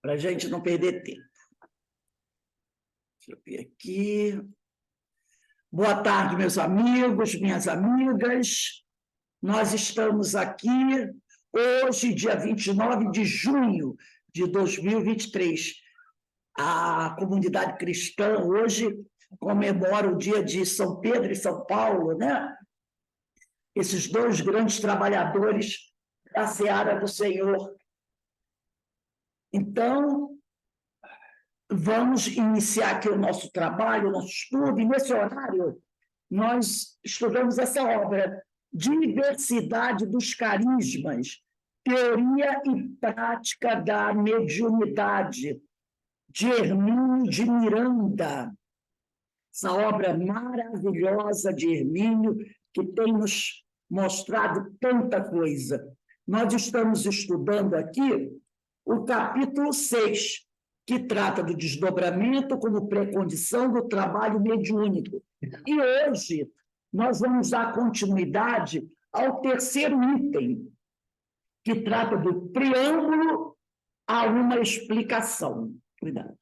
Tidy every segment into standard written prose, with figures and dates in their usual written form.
para a gente não perder tempo. Deixa eu ver aqui. Boa tarde, meus amigos, minhas amigas. Nós estamos aqui hoje, dia 29 de junho de 2023. A comunidade cristã hoje comemora o dia de São Pedro e São Paulo, né? Esses dois grandes trabalhadores da seara do Senhor. Então, vamos iniciar aqui o nosso trabalho, o nosso estudo, e nesse horário nós estudamos essa obra, Diversidade dos Carismas, Teoria e Prática da Mediunidade, de Hermínio de Miranda. Essa obra maravilhosa de Hermínio, que tem nos mostrado tanta coisa. Nós estamos estudando aqui o capítulo 6, que trata do desdobramento como precondição do trabalho mediúnico. E hoje nós vamos dar continuidade ao terceiro item, que trata do preâmbulo a uma explicação. Cuidado.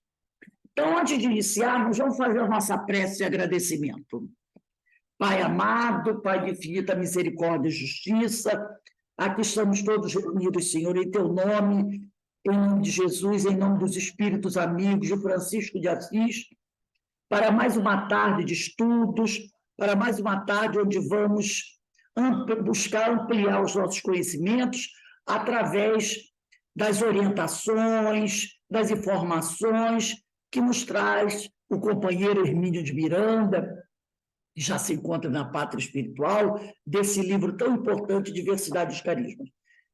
Então, antes de iniciarmos, vamos fazer a nossa prece de agradecimento. Pai amado, Pai de infinita misericórdia e justiça, aqui estamos todos reunidos, Senhor, em Teu nome, em nome de Jesus, em nome dos espíritos amigos de Francisco de Assis, para mais uma tarde de estudos, para mais uma tarde onde vamos buscar ampliar os nossos conhecimentos através das orientações, das informações que nos traz o companheiro Hermínio de Miranda, que já se encontra na Pátria Espiritual, desse livro tão importante, Diversidade dos Carismas.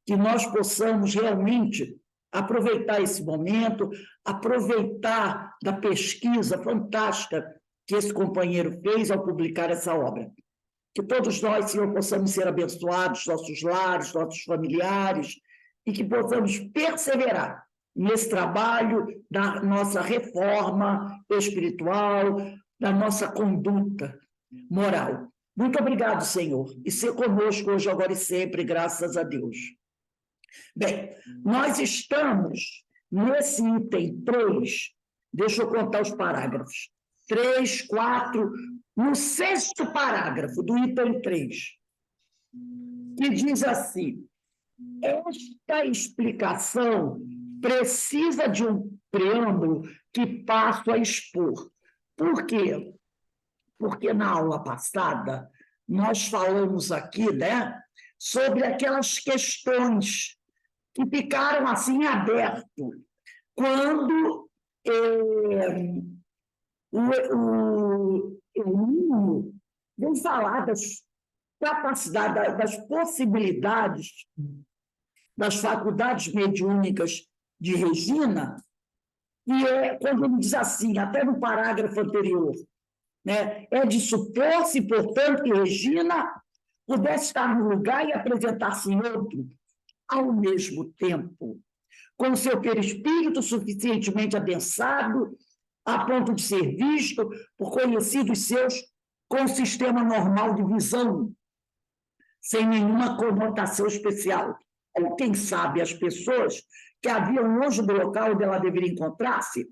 Que nós possamos realmente aproveitar esse momento, aproveitar da pesquisa fantástica que esse companheiro fez ao publicar essa obra. Que todos nós, Senhor, possamos ser abençoados, nossos lares, nossos familiares, e que possamos perseverar nesse trabalho da nossa reforma espiritual, da nossa conduta moral. Muito obrigado, Senhor, e ser conosco hoje, agora e sempre, graças a Deus. Bem, nós estamos nesse item 3, deixa eu contar os parágrafos, 3, 4, no 6º parágrafo do item 3, que diz assim: esta explicação precisa de um preâmbulo que passo a expor. Por quê? Porque na aula passada nós falamos aqui, né, sobre aquelas questões que ficaram assim em aberto quando o Hermínio vem falar das capacidades, das possibilidades das faculdades mediúnicas de Regina, e quando ele diz assim, até no parágrafo anterior, né, é de supor-se, portanto, que Regina pudesse estar num lugar e apresentar-se em outro, ao mesmo tempo, com seu perispírito suficientemente adensado, a ponto de ser visto por conhecidos seus com sistema normal de visão, sem nenhuma conotação especial. Ou, quem sabe, as pessoas que haviam longe do local onde ela deveria encontrar-se,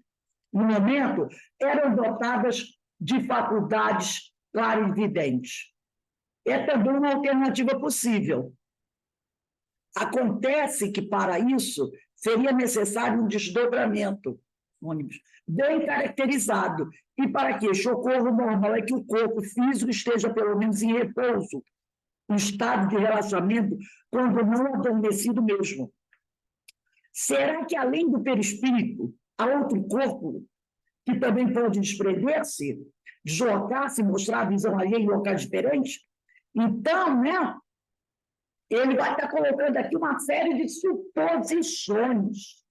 no momento, eram dotadas de faculdades clarividentes. É também uma alternativa possível. Acontece que, para isso, seria necessário um desdobramento, bem caracterizado, e para que este ocorra, o normal é que o corpo físico esteja, pelo menos, em repouso, um estado de relaxamento, quando não adormecido mesmo. Será que, além do perispírito, há outro corpo que também pode desprender-se, deslocar-se, mostrar a visão alheia em locais diferentes? Então, né, ele vai estar colocando aqui uma série de suposições.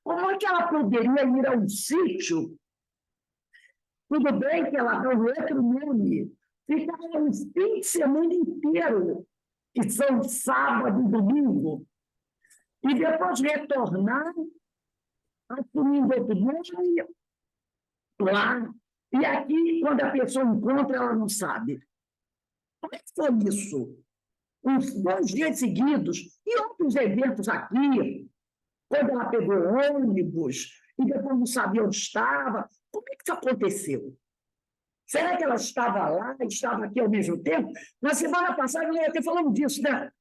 Como é que ela poderia ir a um sítio? Tudo bem que ela deu outro nome, ficar um fim de semana inteiro, que são sábado e domingo, e depois retornar, assumindo outro nome lá, e aqui, quando a pessoa encontra, ela não sabe. Como é que foi isso? Uns 2 dias seguidos, e outros eventos aqui, quando ela pegou o ônibus e depois não sabia onde estava. Como é que isso aconteceu? Será que ela estava lá e estava aqui ao mesmo tempo? Na semana passada, eu ia até falando disso, né?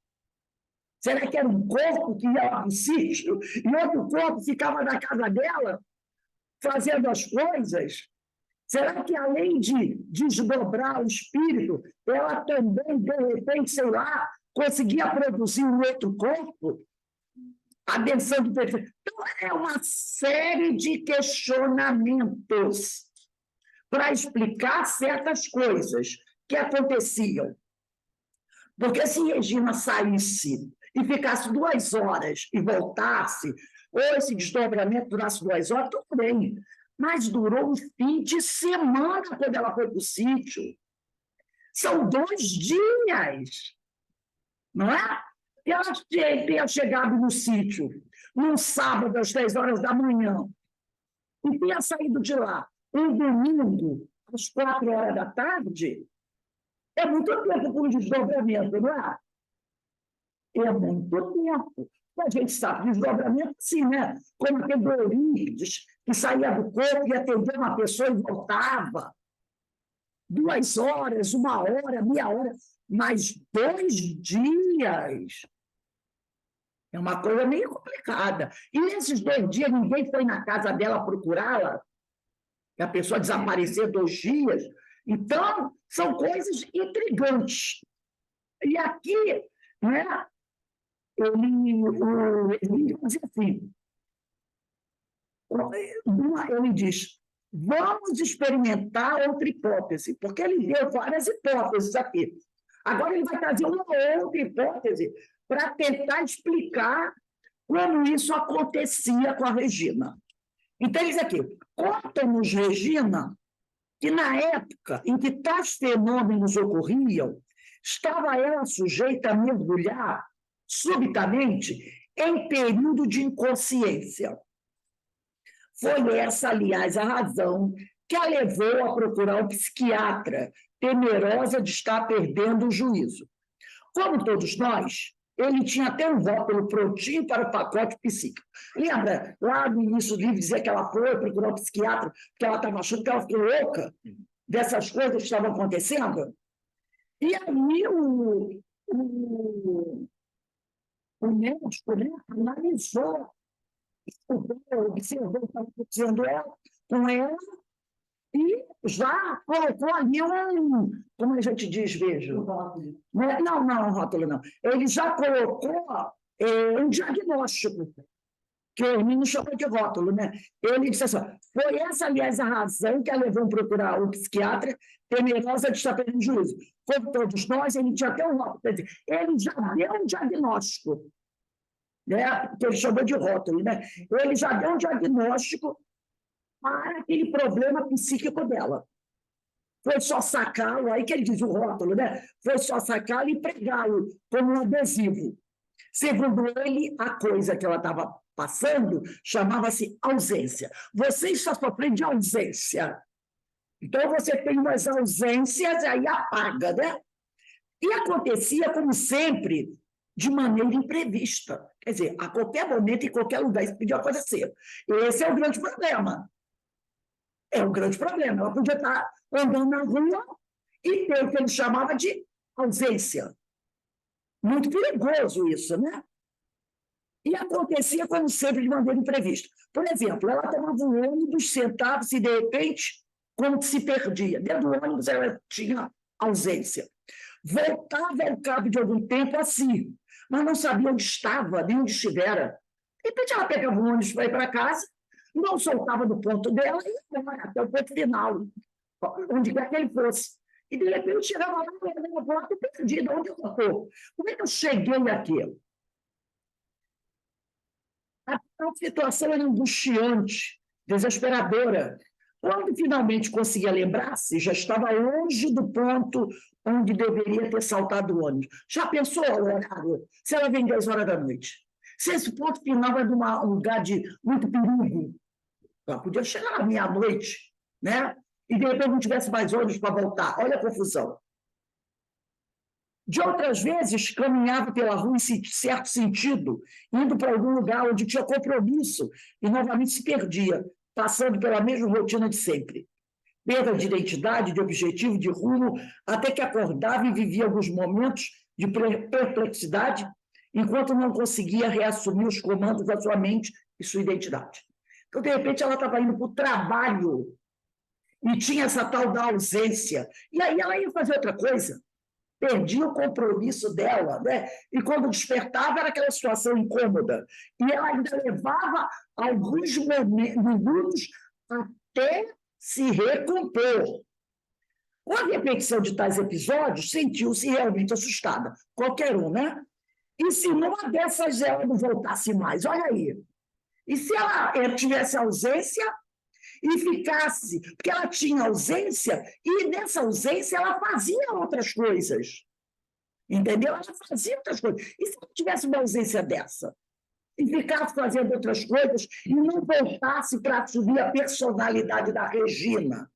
Será que era um corpo que ia lá para o sítio e outro corpo ficava na casa dela, fazendo as coisas? Será que, além de desdobrar o espírito, ela também, de repente, sei lá, conseguia produzir um outro corpo? Adensando perfeito. Então, é uma série de questionamentos para explicar certas coisas que aconteciam. Porque se Regina saísse e ficasse 2 horas e voltasse, ou esse desdobramento durasse 2 horas, tudo bem. Mas durou um fim de semana quando ela foi para o sítio. São 2 dias, não é? E ela tinha chegado no sítio num sábado às 10 horas da manhã e tinha saído de lá um domingo às 4 horas da tarde. É muito tempo para um desdobramento, não é? É muito tempo. A gente sabe, desdobramento, sim, né? Como aquele do Eurípides, que saía do corpo e atendia uma pessoa e voltava. 2 horas, 1 hora, meia hora, mas 2 dias. É uma coisa meio complicada. E nesses 2 dias, ninguém foi na casa dela procurá-la, que a pessoa desapareceu 2 dias. Então, são coisas intrigantes. E aqui, né, ele diz assim, ele diz, vamos experimentar outra hipótese, porque ele deu várias hipóteses aqui. Agora ele vai trazer uma outra hipótese para tentar explicar como isso acontecia com a Regina. Então, ele diz aqui, conta-nos, Regina, que na época em que tais fenômenos ocorriam, estava ela sujeita a mergulhar subitamente em período de inconsciência. Foi essa, aliás, a razão que a levou a procurar um psiquiatra, temerosa de estar perdendo o juízo. Como todos nós, ele tinha até um rótulo prontinho para o pacote psíquico. Lembra, lá no início do livro, dizia que ela foi procurar um psiquiatra porque ela estava achando que ela ficou louca dessas coisas que estavam acontecendo? E aí o médico, né, analisou, observou o que estava acontecendo com ela e já colocou ali como a gente diz, vejo. Não, rótulo não. Ele já colocou um diagnóstico, que o menino chamou de rótulo, né? Ele disse assim, foi essa, aliás, a razão que a levou a procurar o psiquiatra, temerosa de estar perdendo juízo. Como todos nós, ele tinha até um rótulo, quer dizer, ele já deu um diagnóstico, né? Que ele chamou de rótulo, né? Ele já deu um diagnóstico para aquele problema psíquico dela. Foi só sacá-lo, aí que ele diz o rótulo, né? Foi só sacá-lo e pregá-lo como um adesivo. Segundo ele, a coisa que ela estava passando chamava-se ausência. Você está sofrendo de ausência. Então, você tem umas ausências, aí apaga, né? E acontecia, como sempre, de maneira imprevista. Quer dizer, a qualquer momento, em qualquer lugar, isso podia acontecer. Esse é o grande problema. É um grande problema. Ela podia estar andando na rua e ter o que ele chamava de ausência. Muito perigoso isso, né? E acontecia, como sempre, de maneira imprevista. Por exemplo, ela tomava um ônibus, sentava-se e, de repente, como que se perdia. Dentro do ônibus, ela tinha ausência. Voltava ao cabo de algum tempo assim, mas não sabia onde estava, nem onde estivera. De repente, ela pegava o ônibus para ir para casa, não soltava do ponto dela e ia até o ponto final, onde quer que ele fosse. E, de repente, chegava lá, era uma volta perdida. Onde eu estou? Como é que eu cheguei aqui? A situação era angustiante, desesperadora. Quando finalmente conseguia lembrar-se, já estava longe do ponto onde deveria ter saltado o ônibus. Já pensou o horário? Se ela vem 10 horas da noite? Se esse ponto final é de um lugar de muito perigo, ela podia chegar à meia-noite, né? E de repente não tivesse mais ônibus para voltar. Olha a confusão. De outras vezes, caminhava pela rua em certo sentido, indo para algum lugar onde tinha compromisso e novamente se perdia, passando pela mesma rotina de sempre. Perda de identidade, de objetivo, de rumo, até que acordava e vivia alguns momentos de perplexidade, enquanto não conseguia reassumir os comandos da sua mente e sua identidade. Então, de repente, ela estava indo para o trabalho e tinha essa tal da ausência. E aí ela ia fazer outra coisa, perdia o compromisso dela, né? E quando despertava era aquela situação incômoda. E ela ainda levava alguns minutos até se recompor. Com a repetição de tais episódios, sentiu-se realmente assustada. Qualquer um, né? E se numa dessas ela não voltasse mais? Olha aí. E se ela tivesse ausência e ficasse, porque ela tinha ausência, e nessa ausência ela fazia outras coisas. Entendeu? Ela fazia outras coisas. E se ela tivesse uma ausência dessa? E ficasse fazendo outras coisas e não voltasse para assumir a personalidade da Regina,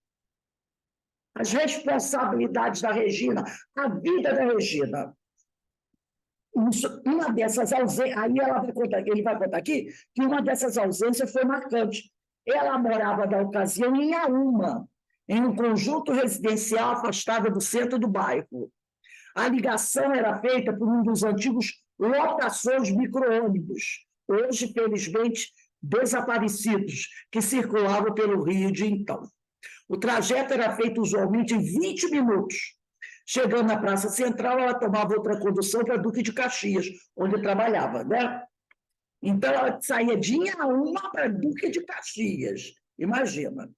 as responsabilidades da Regina, a vida da Regina. Uma dessas ausências, aí ele vai contar aqui que uma dessas ausências foi marcante. Ela morava, na ocasião, em Auma, em um conjunto residencial afastado do centro do bairro. A ligação era feita por um dos antigos lotações micro-ônibus, hoje, felizmente, desaparecidos, que circulavam pelo Rio de então. O trajeto era feito usualmente em 20 minutos. Chegando na Praça Central, ela tomava outra condução para Duque de Caxias, onde trabalhava, né? Então, ela saía de Inhaúma para Duque de Caxias, imagina.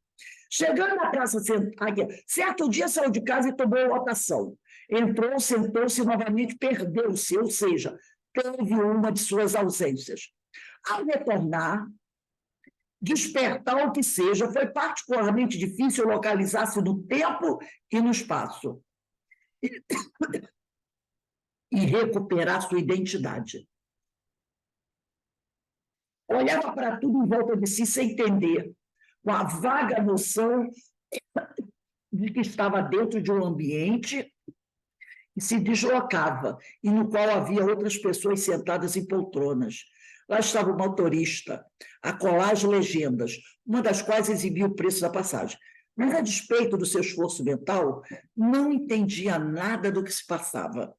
Chegando na Praça Central, certo dia saiu de casa e tomou lotação. Entrou, sentou-se e novamente perdeu-se, ou seja, teve uma de suas ausências. Ao retornar, despertar o que seja, foi particularmente difícil localizar-se no tempo e no espaço e recuperar sua identidade. Olhava para tudo em volta de si sem entender, com a vaga noção de que estava dentro de um ambiente e se deslocava, e no qual havia outras pessoas sentadas em poltronas. Lá estava o motorista, a colar as legendas, uma das quais exibia o preço da passagem. Mas, a despeito do seu esforço mental, não entendia nada do que se passava.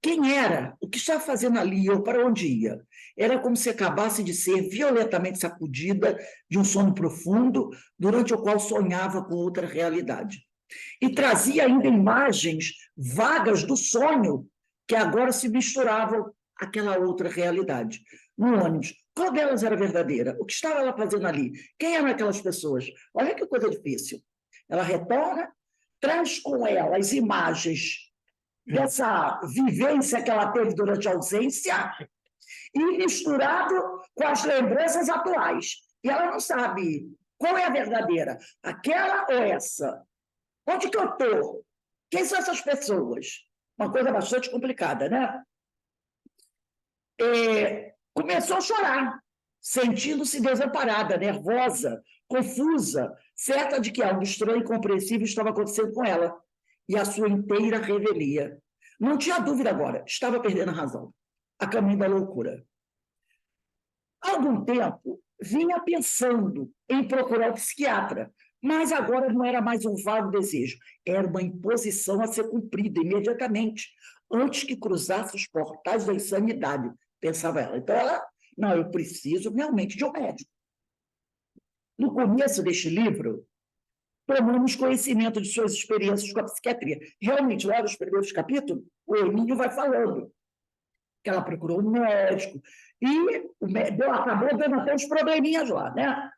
Quem era? O que estava fazendo ali ou para onde ia? Era como se acabasse de ser violentamente sacudida de um sono profundo, durante o qual sonhava com outra realidade. E trazia ainda imagens vagas do sonho, que agora se misturavam àquela outra realidade. No ônibus, qual delas era verdadeira? O que estava ela fazendo ali? Quem eram aquelas pessoas? Olha que coisa difícil. Ela retorna, traz com ela as imagens dessa vivência que ela teve durante a ausência e misturado com as lembranças atuais. E ela não sabe qual é a verdadeira, aquela ou essa. Onde que eu estou? Quem são essas pessoas? Uma coisa bastante complicada, né? Começou a chorar, sentindo-se desamparada, nervosa, confusa, certa de que algo estranho e incompreensível estava acontecendo com ela, e a sua inteira revelia. Não tinha dúvida agora, estava perdendo a razão, a caminho da loucura. Há algum tempo, vinha pensando em procurar um psiquiatra, mas agora não era mais um vago desejo, era uma imposição a ser cumprida imediatamente, antes que cruzasse os portais da insanidade, pensava ela. Então, não, eu preciso realmente de um médico. No começo deste livro, tomamos conhecimento de suas experiências com a psiquiatria. Realmente, lá nos primeiros capítulos, o Emílio vai falando que ela procurou um médico, e o médico acabou dando até uns probleminhas lá, né?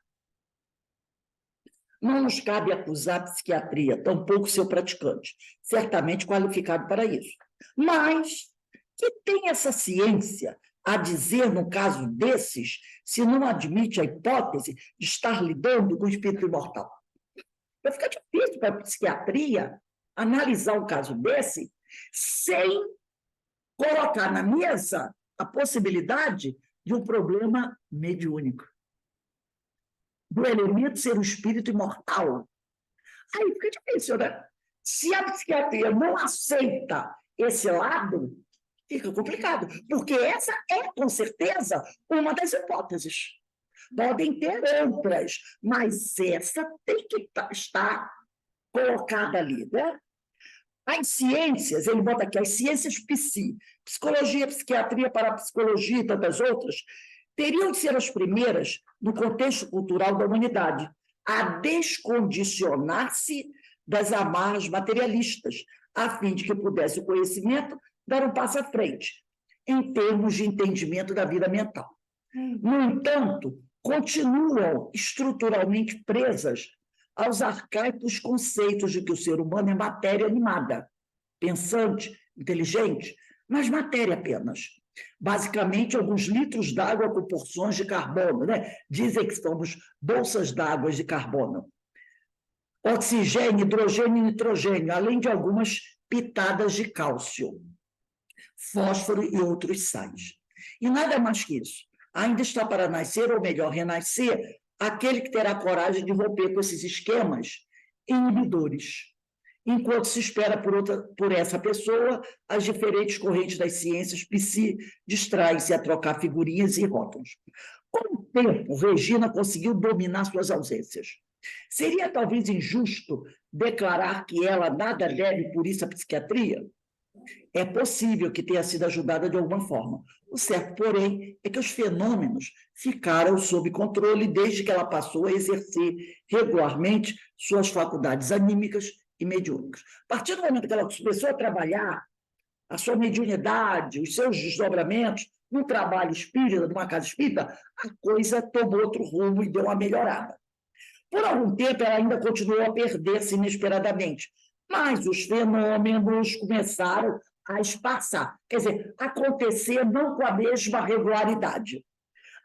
Não nos cabe acusar a psiquiatria, tampouco seu praticante, certamente qualificado para isso. Mas que tem essa ciência a dizer, no caso desses, se não admite a hipótese de estar lidando com o espírito imortal? Vai ficar difícil para a psiquiatria analisar um caso desse sem colocar na mesa a possibilidade de um problema mediúnico, do elemento ser um espírito imortal. Aí fica difícil, né? Se a psiquiatria não aceita esse lado, fica complicado, porque essa é, com certeza, uma das hipóteses. Podem ter outras, mas essa tem que estar colocada ali, né? As ciências, ele bota aqui, as ciências psicologia, psiquiatria, parapsicologia e tantas outras, teriam de ser as primeiras, no contexto cultural da humanidade, a descondicionar-se das amarras materialistas, a fim de que pudesse o conhecimento dar um passo à frente, em termos de entendimento da vida mental. No entanto, continuam estruturalmente presas aos arcaicos conceitos de que o ser humano é matéria animada, pensante, inteligente, mas matéria apenas. Basicamente, alguns litros d'água com porções de carbono, né? Dizem que somos bolsas d'água de carbono. Oxigênio, hidrogênio e nitrogênio, além de algumas pitadas de cálcio, fósforo e outros sais. E nada mais que isso. Ainda está para nascer, ou melhor, renascer, aquele que terá coragem de romper com esses esquemas inibidores, enquanto se espera por essa pessoa, as diferentes correntes das ciências distraem-se a trocar figurinhas e rótulos. Com o tempo, Regina conseguiu dominar suas ausências. Seria talvez injusto declarar que ela nada deve por isso à psiquiatria? É possível que tenha sido ajudada de alguma forma. O certo, porém, é que os fenômenos ficaram sob controle desde que ela passou a exercer regularmente suas faculdades anímicas e mediúnicas. A partir do momento que ela começou a trabalhar a sua mediunidade, os seus desdobramentos, num trabalho espírita, numa casa espírita, a coisa tomou outro rumo e deu uma melhorada. Por algum tempo, ela ainda continuou a perder-se inesperadamente, mas os fenômenos começaram a espaçar, quer dizer, acontecer não com a mesma regularidade,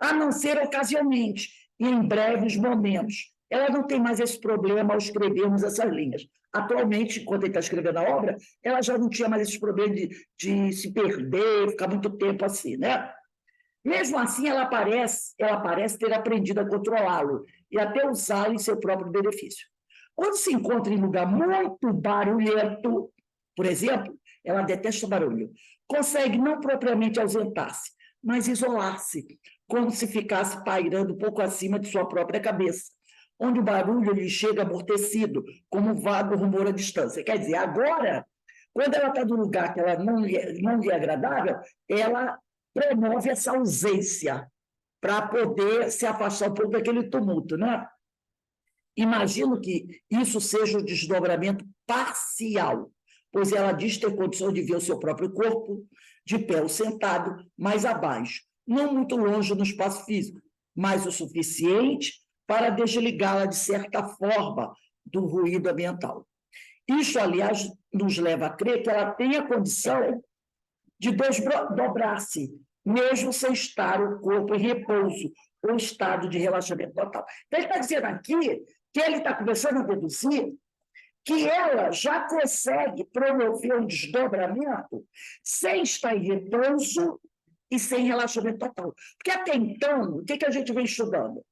a não ser ocasionalmente, e em breves momentos. Ela não tem mais esse problema ao escrevermos essas linhas. Atualmente, quando ele está escrevendo a obra, ela já não tinha mais esse problema de se perder, ficar muito tempo assim, né? Mesmo assim, ela parece ter aprendido a controlá-lo e até usá-lo em seu próprio benefício. Quando se encontra em lugar muito barulhento, por exemplo, ela detesta barulho, consegue não propriamente ausentar-se, mas isolar-se, como se ficasse pairando um pouco acima de sua própria cabeça, onde o barulho lhe chega amortecido, como um vago rumor à distância. Quer dizer, agora, quando ela está num lugar que ela não lhe é agradável, ela promove essa ausência para poder se afastar um pouco daquele tumulto, né? Imagino que isso seja um desdobramento parcial, pois ela diz ter condição de ver o seu próprio corpo, de pé ou sentado, mais abaixo, não muito longe no espaço físico, mas o suficiente para desligá-la de certa forma do ruído ambiental. Isso, aliás, nos leva a crer que ela tem a condição de desdobrar-se, mesmo sem estar o corpo em repouso, ou estado de relaxamento total. Então, ele está dizendo aqui que ele está começando a deduzir que ela já consegue promover um desdobramento sem estar em repouso e sem relaxamento total. Porque até então, o que a gente vem estudando?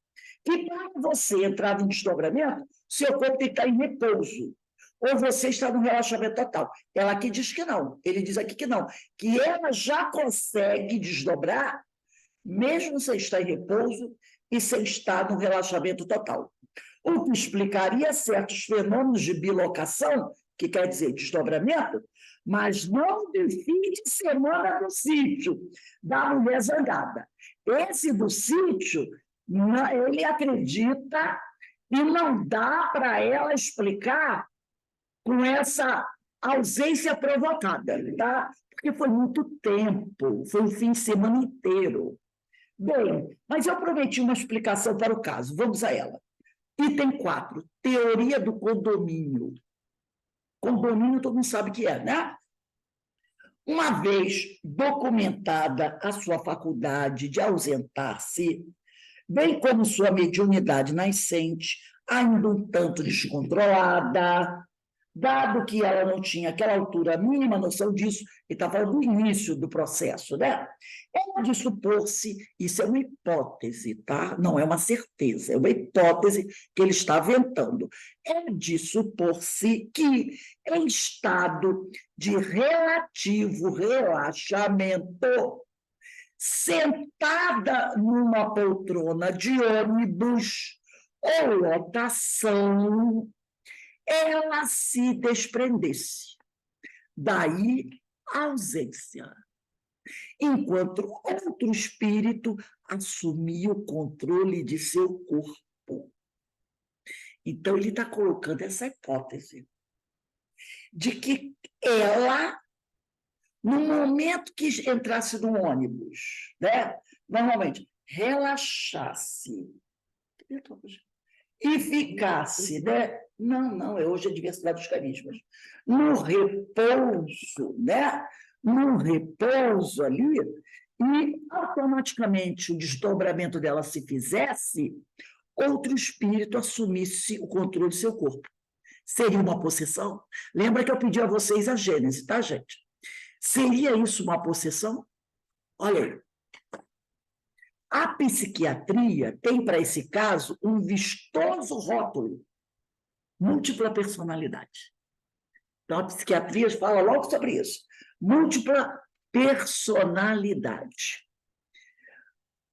Que para você entrar em desdobramento, seu corpo tem que estar em repouso, ou você está no relaxamento total. Ela aqui diz que não, ele diz aqui que não, que ela já consegue desdobrar, mesmo sem estar em repouso e sem estar no relaxamento total. O que explicaria certos fenômenos de bilocação, que quer dizer desdobramento, mas não de fim de semana do sítio, da mulher zangada. Esse do sítio, ele acredita e não dá para ela explicar com essa ausência provocada, tá? Porque foi muito tempo, foi um fim de semana inteiro. Bem, mas eu prometi uma explicação para o caso, vamos a ela. Item 4, teoria do condomínio. Condomínio todo mundo sabe o que é, né? Uma vez documentada a sua faculdade de ausentar-se, bem como sua mediunidade nascente, ainda um tanto descontrolada, Dado que ela não tinha aquela altura, a mínima noção disso, ele está falando do início do processo, né? É de supor-se, isso é uma hipótese, tá? Não é uma certeza, é uma hipótese que ele está aventando. É de supor-se que, em estado de relativo relaxamento, sentada numa poltrona de ônibus ou lotação, ela se desprendesse. Daí a ausência. Enquanto outro espírito assumia o controle de seu corpo. Então, ele está colocando essa hipótese de que ela, no momento que entrasse no ônibus, né, normalmente, relaxasse e ficasse, né? Não, hoje é diversidade dos carismas. No repouso, né? No repouso ali, e automaticamente o desdobramento dela se fizesse, outro espírito assumisse o controle do seu corpo. Seria uma possessão? Lembra que eu pedi a vocês a Gênese, tá, gente? Seria isso uma possessão? Olha aí. A psiquiatria tem, para esse caso, um vistoso rótulo, múltipla personalidade. Então, a psiquiatria fala logo sobre isso. Múltipla personalidade.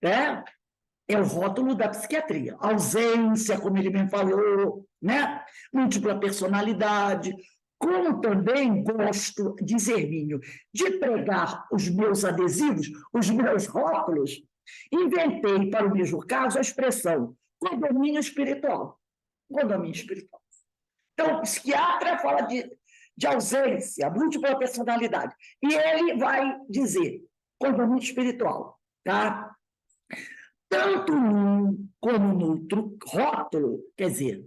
É o rótulo da psiquiatria. Ausência, como ele me falou, né? Múltipla personalidade. Como também gosto, diz Hermínio, de pregar os meus adesivos, os meus rótulos, inventei, para o mesmo caso, a expressão condomínio espiritual. Condomínio espiritual. Então, o psiquiatra fala de ausência, múltipla personalidade. E ele vai dizer condomínio espiritual. Tá? Tanto num como no outro rótulo, quer dizer,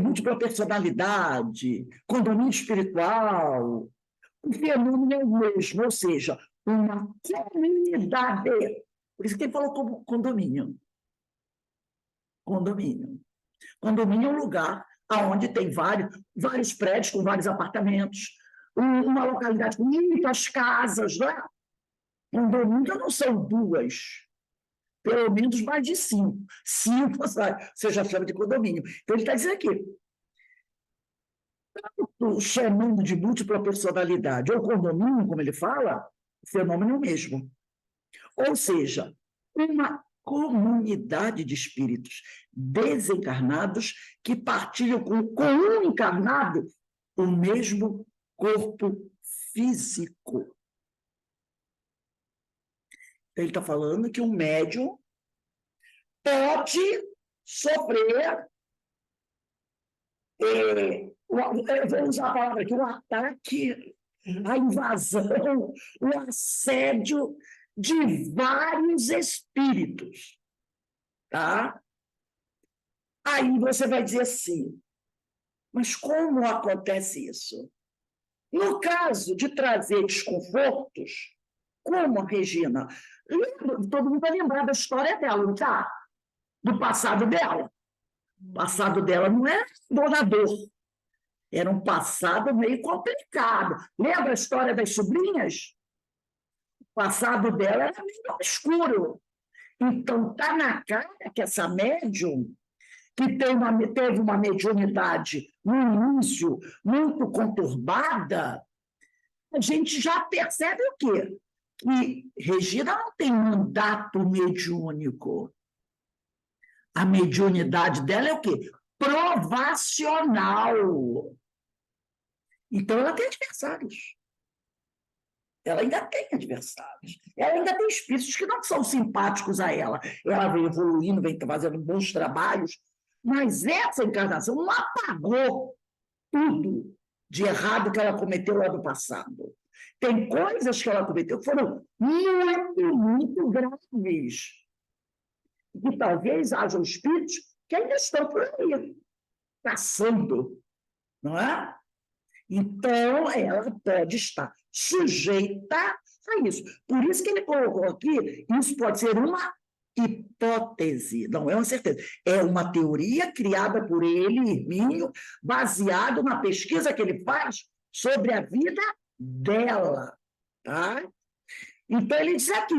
múltipla personalidade, condomínio espiritual, o fenômeno é o mesmo, ou seja, uma comunidade. Por isso que ele falou como condomínio. Condomínio. Condomínio é um lugar onde tem vários prédios com vários apartamentos, uma localidade com muitas casas, não é? Condomínio não são duas, pelo menos mais de 5. 5, você já chama de condomínio. Então, ele está dizendo aqui, tanto chamando de múltipla personalidade ou condomínio, como ele fala, o fenômeno é o mesmo. Ou seja, uma comunidade de espíritos desencarnados que partilham com um encarnado o mesmo corpo físico. Ele está falando que um médium pode sofrer, eu vou usar a palavra aqui, o ataque, a invasão, o assédio de vários espíritos. Tá? Aí você vai dizer assim, mas como acontece isso? No caso de trazer desconfortos, como a Regina, todo mundo vai lembrar da história dela, não tá? Do passado dela. O passado dela não é donador. Era um passado meio complicado. Lembra a história das sobrinhas? O passado dela era meio obscuro. Então, está na cara que essa médium, que teve uma mediunidade no início muito conturbada, a gente já percebe o quê? Que Regina não tem mandato mediúnico. A mediunidade dela é o quê? Provacional. Então, ela tem adversários. Ela ainda tem adversários. Ela ainda tem espíritos que não são simpáticos a ela. Ela vem evoluindo, vem fazendo bons trabalhos, mas essa encarnação não apagou tudo de errado que ela cometeu lá no passado. Tem coisas que ela cometeu que foram muito, muito graves. E talvez hajam espíritos que ainda estão por aí, caçando, não é? Então, ela pode estar sujeita a isso. Por isso que ele colocou aqui, isso pode ser uma hipótese, não é uma certeza, é uma teoria criada por ele, Hermínio, baseado na pesquisa que ele faz sobre a vida dela. Tá? Então, ele diz aqui.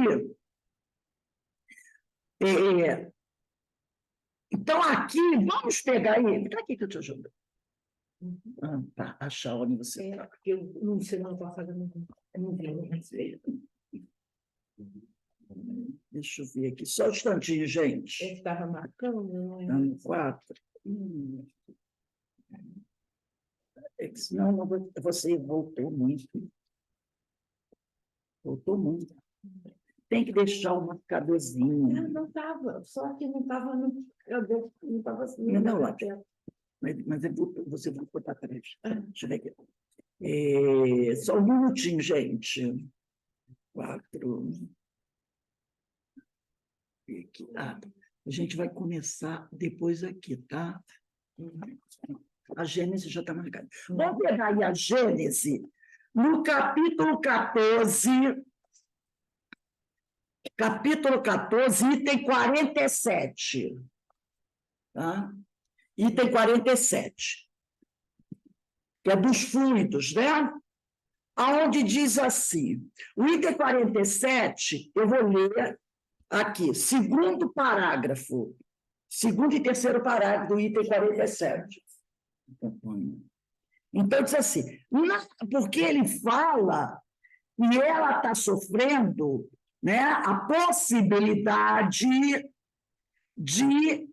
Então, aqui, vamos pegar ele. Está aqui que eu te ajudo. Tá, achar onde você está. Porque eu não sei, não passada, não vi. Deixa eu ver aqui, só um instantinho, gente. Eu estava marcando, não é? Ano 4. É que senão você voltou muito. Voltou muito. Tem que deixar o marcadorzinho. Não estava, só que não estava no. Eu não estava assim. Não, mas você vai botar atrás. Deixa eu ver aqui. Só um minutinho, gente. 4. Aqui. A gente vai começar depois aqui, tá? A Gênese já está marcada. Vamos pegar aí a Gênese, no capítulo 14, item 47. Tá? Item 47, que é dos fluidos, né? Aonde diz assim, o item 47, eu vou ler aqui, segundo e terceiro parágrafo do item 47. Então, diz assim, porque ele fala que ela está sofrendo, né, a possibilidade de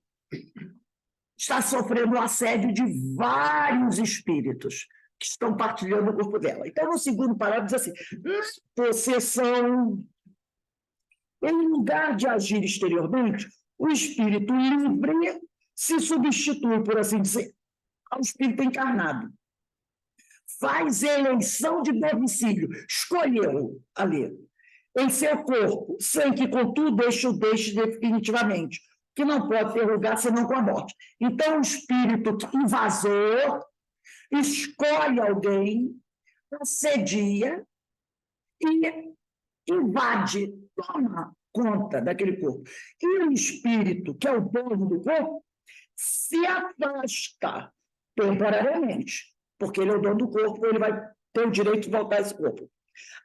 estar sofrendo o assédio de vários espíritos que estão partilhando o corpo dela. Então, no segundo parágrafo, diz assim, na possessão, em lugar de agir exteriormente, o espírito livre se substitui, por assim dizer, ao espírito encarnado. Faz eleição de domicílio, escolheu ali, em seu corpo, sem que, contudo, deixe definitivamente, que não pode ter lugar senão com a morte. Então, o espírito invasor escolhe alguém, assedia e invade, toma conta daquele corpo. E o espírito, que é o dono do corpo, se afasta temporariamente, porque ele é o dono do corpo, ele vai ter o direito de voltar a esse corpo.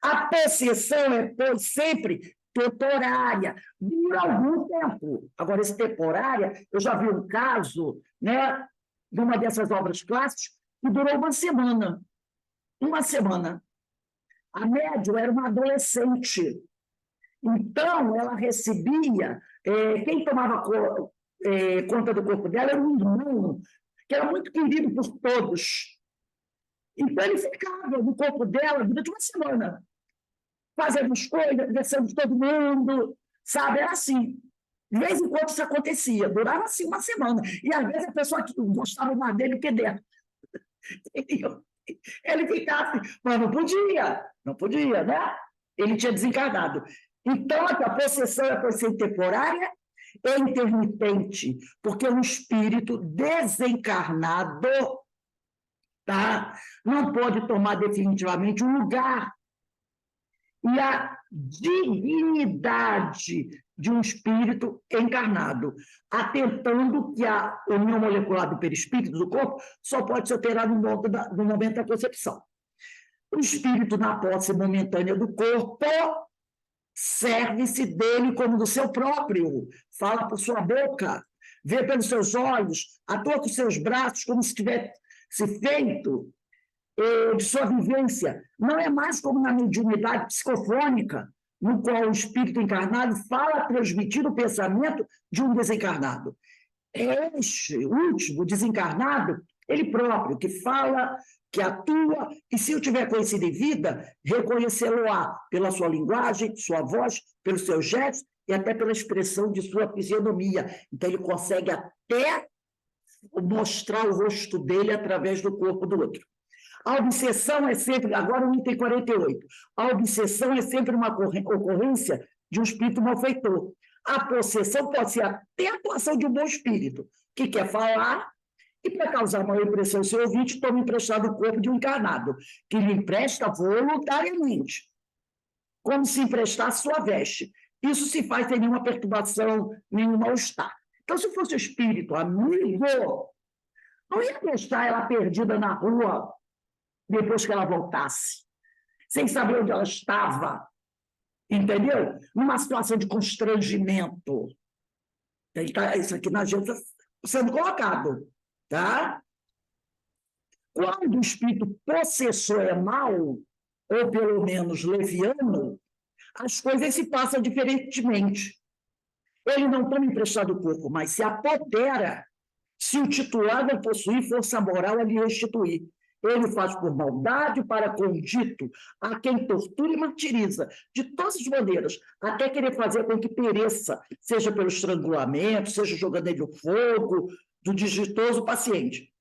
A possessão é, pois, sempre temporária, dura algum tempo. Agora, esse temporária, eu já vi um caso, né, de uma dessas obras clássicas, que durou uma semana. Uma semana. A médium era uma adolescente. Então, ela recebia... quem tomava conta do corpo dela era um irmão, que era muito querido por todos. Então, ele ficava no corpo dela durante uma semana, fazendo as coisas, conversando com todo mundo, sabe? Era assim. De vez em quando isso acontecia, durava assim uma semana. E às vezes a pessoa que gostava mais dele que dela. Ele ficava assim, mas não podia, né? Ele tinha desencarnado. Então, a possessão é por ser temporária e intermitente, porque um espírito desencarnado, tá, não pode tomar definitivamente um lugar. E a dignidade de um espírito encarnado, atentando que a união molecular do perispírito, do corpo, só pode ser operada no momento da concepção. O espírito, na posse momentânea do corpo, serve-se dele como do seu próprio, fala por sua boca, vê pelos seus olhos, atua com seus braços, como se tivesse feito de sua vivência. Não é mais como na mediunidade psicofônica, no qual o espírito encarnado fala transmitir o pensamento de um desencarnado. Este último desencarnado, ele próprio, que fala, que atua, e se eu tiver conhecido em vida, reconhecê-lo-á pela sua linguagem, sua voz, pelos seus gestos e até pela expressão de sua fisionomia. Então, ele consegue até mostrar o rosto dele através do corpo do outro. A obsessão é sempre, agora o item 48, a obsessão é sempre uma ocorrência de um espírito malfeitor. A possessão pode ser até a atuação de um bom espírito, que quer falar e, para causar maior impressão ao seu ouvinte, toma emprestado o corpo de um encarnado, que lhe empresta voluntariamente, como se emprestasse sua veste. isso se faz sem nenhuma perturbação, nenhum mal-estar. Então, se fosse o espírito amigo, não ia deixar ela perdida na rua depois que ela voltasse, sem saber onde ela estava, entendeu? Numa situação de constrangimento. Isso aqui na agenda sendo colocado, tá? Quando o espírito possessor é mau, ou pelo menos leviano, as coisas se passam diferentemente. Ele não toma emprestado o corpo, mas se apodera, se o titular possuir força moral a lhe restituir. Ele faz por maldade para com o dito a quem tortura e martiriza, de todas as maneiras, até querer fazer com que pereça, seja pelo estrangulamento, seja jogando nele o fogo, do desditoso paciente.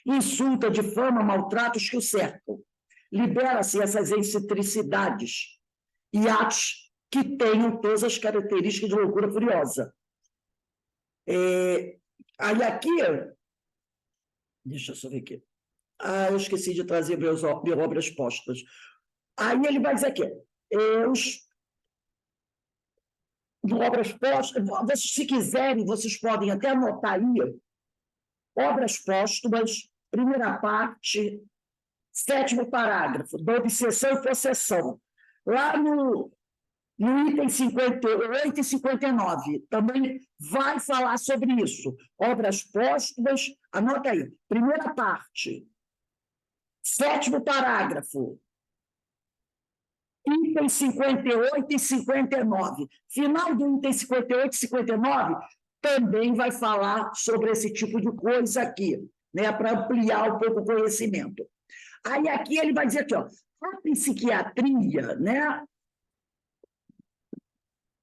Insulta, difama, maltrata os que o cercam. Libera-se essas excentricidades e atos que tenham todas as características de loucura furiosa. Aí aqui, deixa eu só ver aqui. Eu esqueci de trazer minhas obras postas. Aí ele vai dizer aqui, obras postas, se quiserem, vocês podem até anotar aí, obras póstumas, primeira parte, 7º parágrafo, da obsessão e possessão. Lá no item 58 e 59, também vai falar sobre isso. Obras póstumas, anota aí, primeira parte, 7º parágrafo, item 58 e 59. Final do item 58 e 59 também vai falar sobre esse tipo de coisa aqui, né, para ampliar um pouco o conhecimento. Aí aqui ele vai dizer aqui, ó, a psiquiatria, né?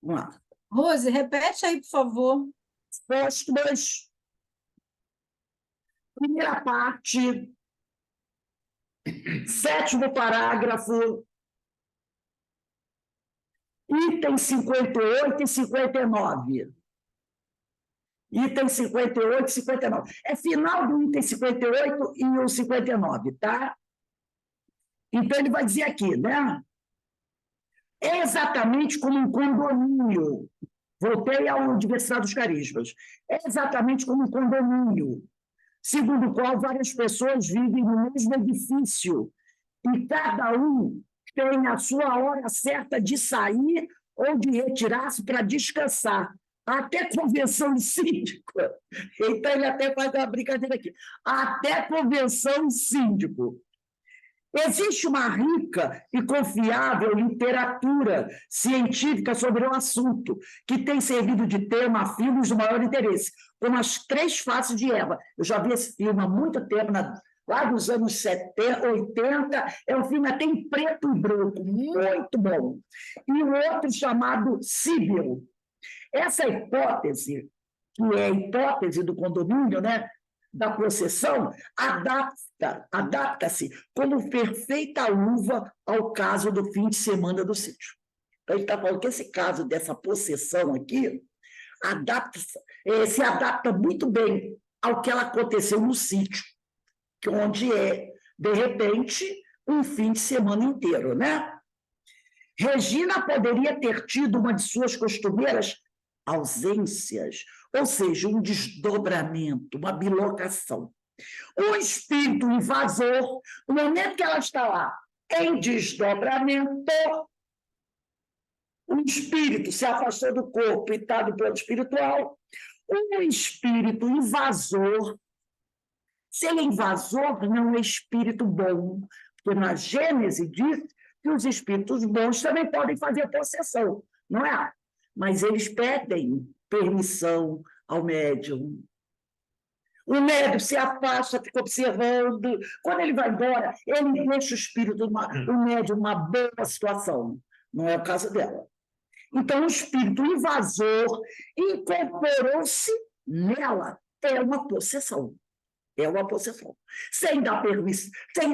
Vamos lá. Rose, repete aí, por favor. Póstumas, primeira parte, 7º parágrafo, item 58 e 59. Item 58 e 59. É final do item 58 e o 59, tá? Então, ele vai dizer aqui, né? É exatamente como um condomínio. Voltei à diversidade dos carismas. É exatamente como um condomínio, segundo o qual várias pessoas vivem no mesmo edifício e cada um tem a sua hora certa de sair ou de retirar-se para descansar. Até convenção em síndico. Então, ele até faz uma brincadeira aqui. Até convenção em síndico. Existe uma rica e confiável literatura científica sobre o assunto, que tem servido de tema a filmes de maior interesse, como As 3 Faces de Eva. Eu já vi esse filme há muito tempo, lá dos anos 70, 80, é um filme até em preto e branco, muito bom. E o outro chamado Síbil. Essa hipótese, que é a hipótese do condomínio, né, da possessão, adapta-se como perfeita luva ao caso do fim de semana do sítio. Então, ele está falando que esse caso dessa possessão aqui se adapta muito bem ao que ela aconteceu no sítio, onde de repente, um fim de semana inteiro, né? Regina poderia ter tido uma de suas costumeiras ausências, ou seja, um desdobramento, uma bilocação. O espírito invasor, no momento que ela está lá em desdobramento, o espírito se afastou do corpo e está do plano espiritual, o espírito invasor, se ele é invasor, não é espírito bom, porque na Gênese diz que os espíritos bons também podem fazer possessão, não é? Mas eles pedem permissão ao médium. O médium se afasta, fica observando. Quando ele vai embora, ele deixa o médium numa boa situação. Não é o caso dela. Então, o espírito invasor incorporou-se nela. É uma possessão. É uma possessão. Sem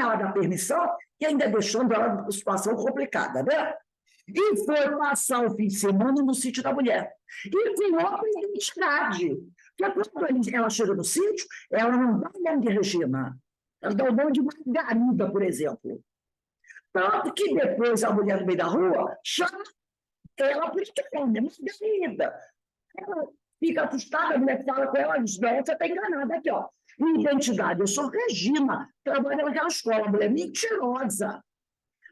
ela dar permissão e ainda deixando ela numa situação complicada, né? E foi passar o fim de semana no sítio da mulher. E com outra identidade. Porque quando ela chega no sítio, ela não dá o nome de Regina. Ela dá o nome de Margarida, por exemplo. Tanto que depois a mulher no meio da rua chama ela prestou, Margarida. Ela fica assustada, a mulher fala com ela, diz, não, você está enganada aqui, ó. Minha identidade, eu sou Regina, trabalho naquela escola, mulher mentirosa.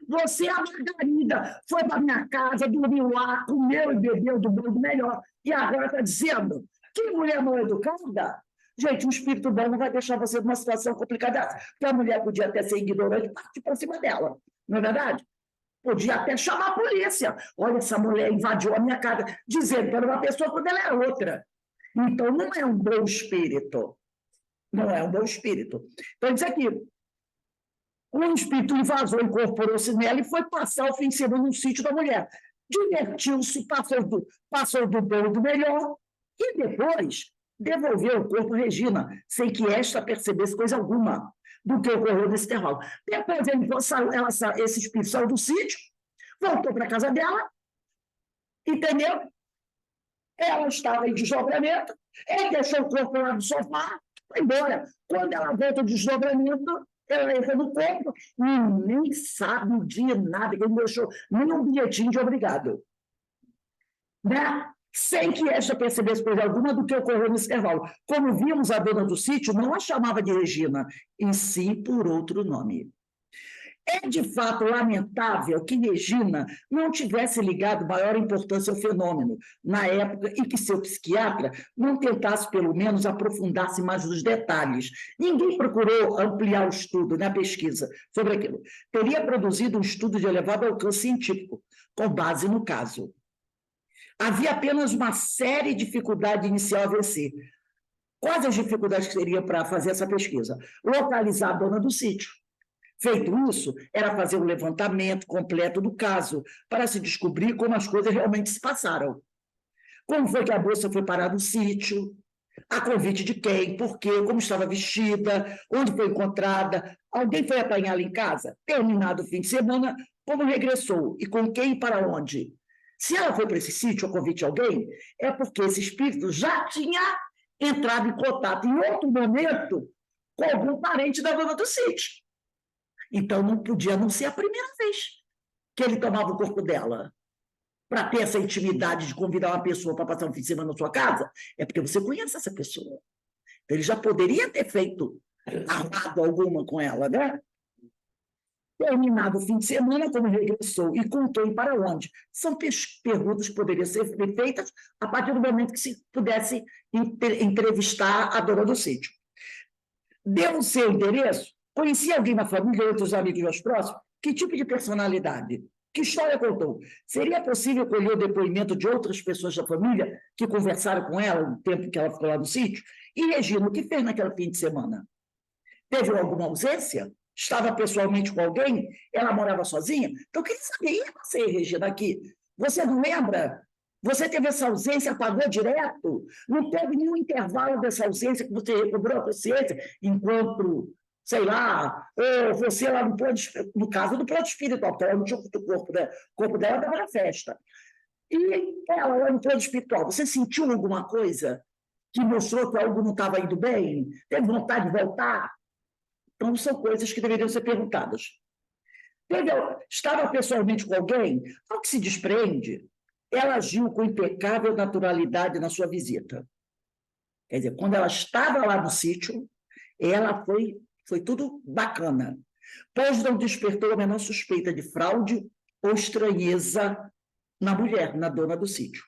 Você é a Margarida, foi para minha casa, dormiu lá, comeu e bebeu do bom do melhor. E agora está dizendo que mulher mal educada? Gente, um espírito bom não vai deixar você numa situação complicada dessa. Porque a mulher podia até ser ignorante e partir para cima dela. Não é verdade? Podia até chamar a polícia. Olha, essa mulher invadiu a minha casa, dizendo que era uma pessoa quando ela é outra. Então, não é um bom espírito. Não é um bom espírito. Então, diz aqui, um espírito invasor incorporou-se nela e foi passar o fim de semana no sítio da mulher. Divertiu-se, passou do bom e do melhor, e depois devolveu o corpo a Regina, sem que esta percebesse coisa alguma do que ocorreu nesse intervalo. Depois esse espírito saiu do sítio, voltou para a casa dela, entendeu? Ela estava em desdobramento, ele deixou o corpo lá no sofá, foi embora. Quando ela volta do desdobramento, ela entra no corpo e nem sabe de nada, que ele não deixou nenhum bilhetinho de obrigado. Né? Sem que esta percebesse coisa alguma do que ocorreu nesse intervalo. Como vimos, a dona do sítio não a chamava de Regina, em si por outro nome. É de fato lamentável que Regina não tivesse ligado maior importância ao fenômeno na época e que seu psiquiatra não tentasse, pelo menos, aprofundar-se mais nos detalhes. Ninguém procurou ampliar o estudo, a pesquisa sobre aquilo. Teria produzido um estudo de elevado alcance científico, com base no caso. Havia apenas uma séria dificuldade inicial a vencer. Quais as dificuldades que seria para fazer essa pesquisa? Localizar a dona do sítio. Feito isso, era fazer um levantamento completo do caso, para se descobrir como as coisas realmente se passaram. Como foi que a moça foi parar no sítio, a convite de quem, por quê, como estava vestida, onde foi encontrada, alguém foi apanhá-la em casa, terminado o fim de semana, como regressou e com quem e para onde. Se ela foi para esse sítio a convite de alguém, é porque esse espírito já tinha entrado em contato em outro momento com algum parente da dona do sítio. Então, não podia não ser a primeira vez que ele tomava o corpo dela. Para ter essa intimidade de convidar uma pessoa para passar um fim de semana na sua casa, é porque você conhece essa pessoa. Então, ele já poderia ter feito armado alguma com ela, né? Terminado o fim de semana, como regressou e com quem para onde? São perguntas que poderiam ser feitas a partir do momento que se pudesse entrevistar a dona do sítio. Deu o seu endereço? Conhecia alguém na família, outros amigos mais próximos? Que tipo de personalidade? Que história contou? Seria possível colher o depoimento de outras pessoas da família que conversaram com ela no tempo que ela ficou lá no sítio? E Regina, o que fez naquele fim de semana? Teve alguma ausência? Estava pessoalmente com alguém? Ela morava sozinha? Então, eu queria saber, e você, Regina, aqui? Você não lembra? Você teve essa ausência, pagou direto? Não teve nenhum intervalo dessa ausência que você recobrou a consciência enquanto, sei lá, ou você lá no caso do plano espiritual, porque ela não tinha o corpo, né? O corpo dela estava na festa. E ela lá no plano espiritual, você sentiu alguma coisa que mostrou que algo não estava indo bem? Teve vontade de voltar? Então, são coisas que deveriam ser perguntadas. Estava pessoalmente com alguém? Ao que se desprende, ela agiu com impecável naturalidade na sua visita. Quer dizer, quando ela estava lá no sítio, ela foi tudo bacana, pois não despertou a menor suspeita de fraude ou estranheza na mulher, na dona do sítio.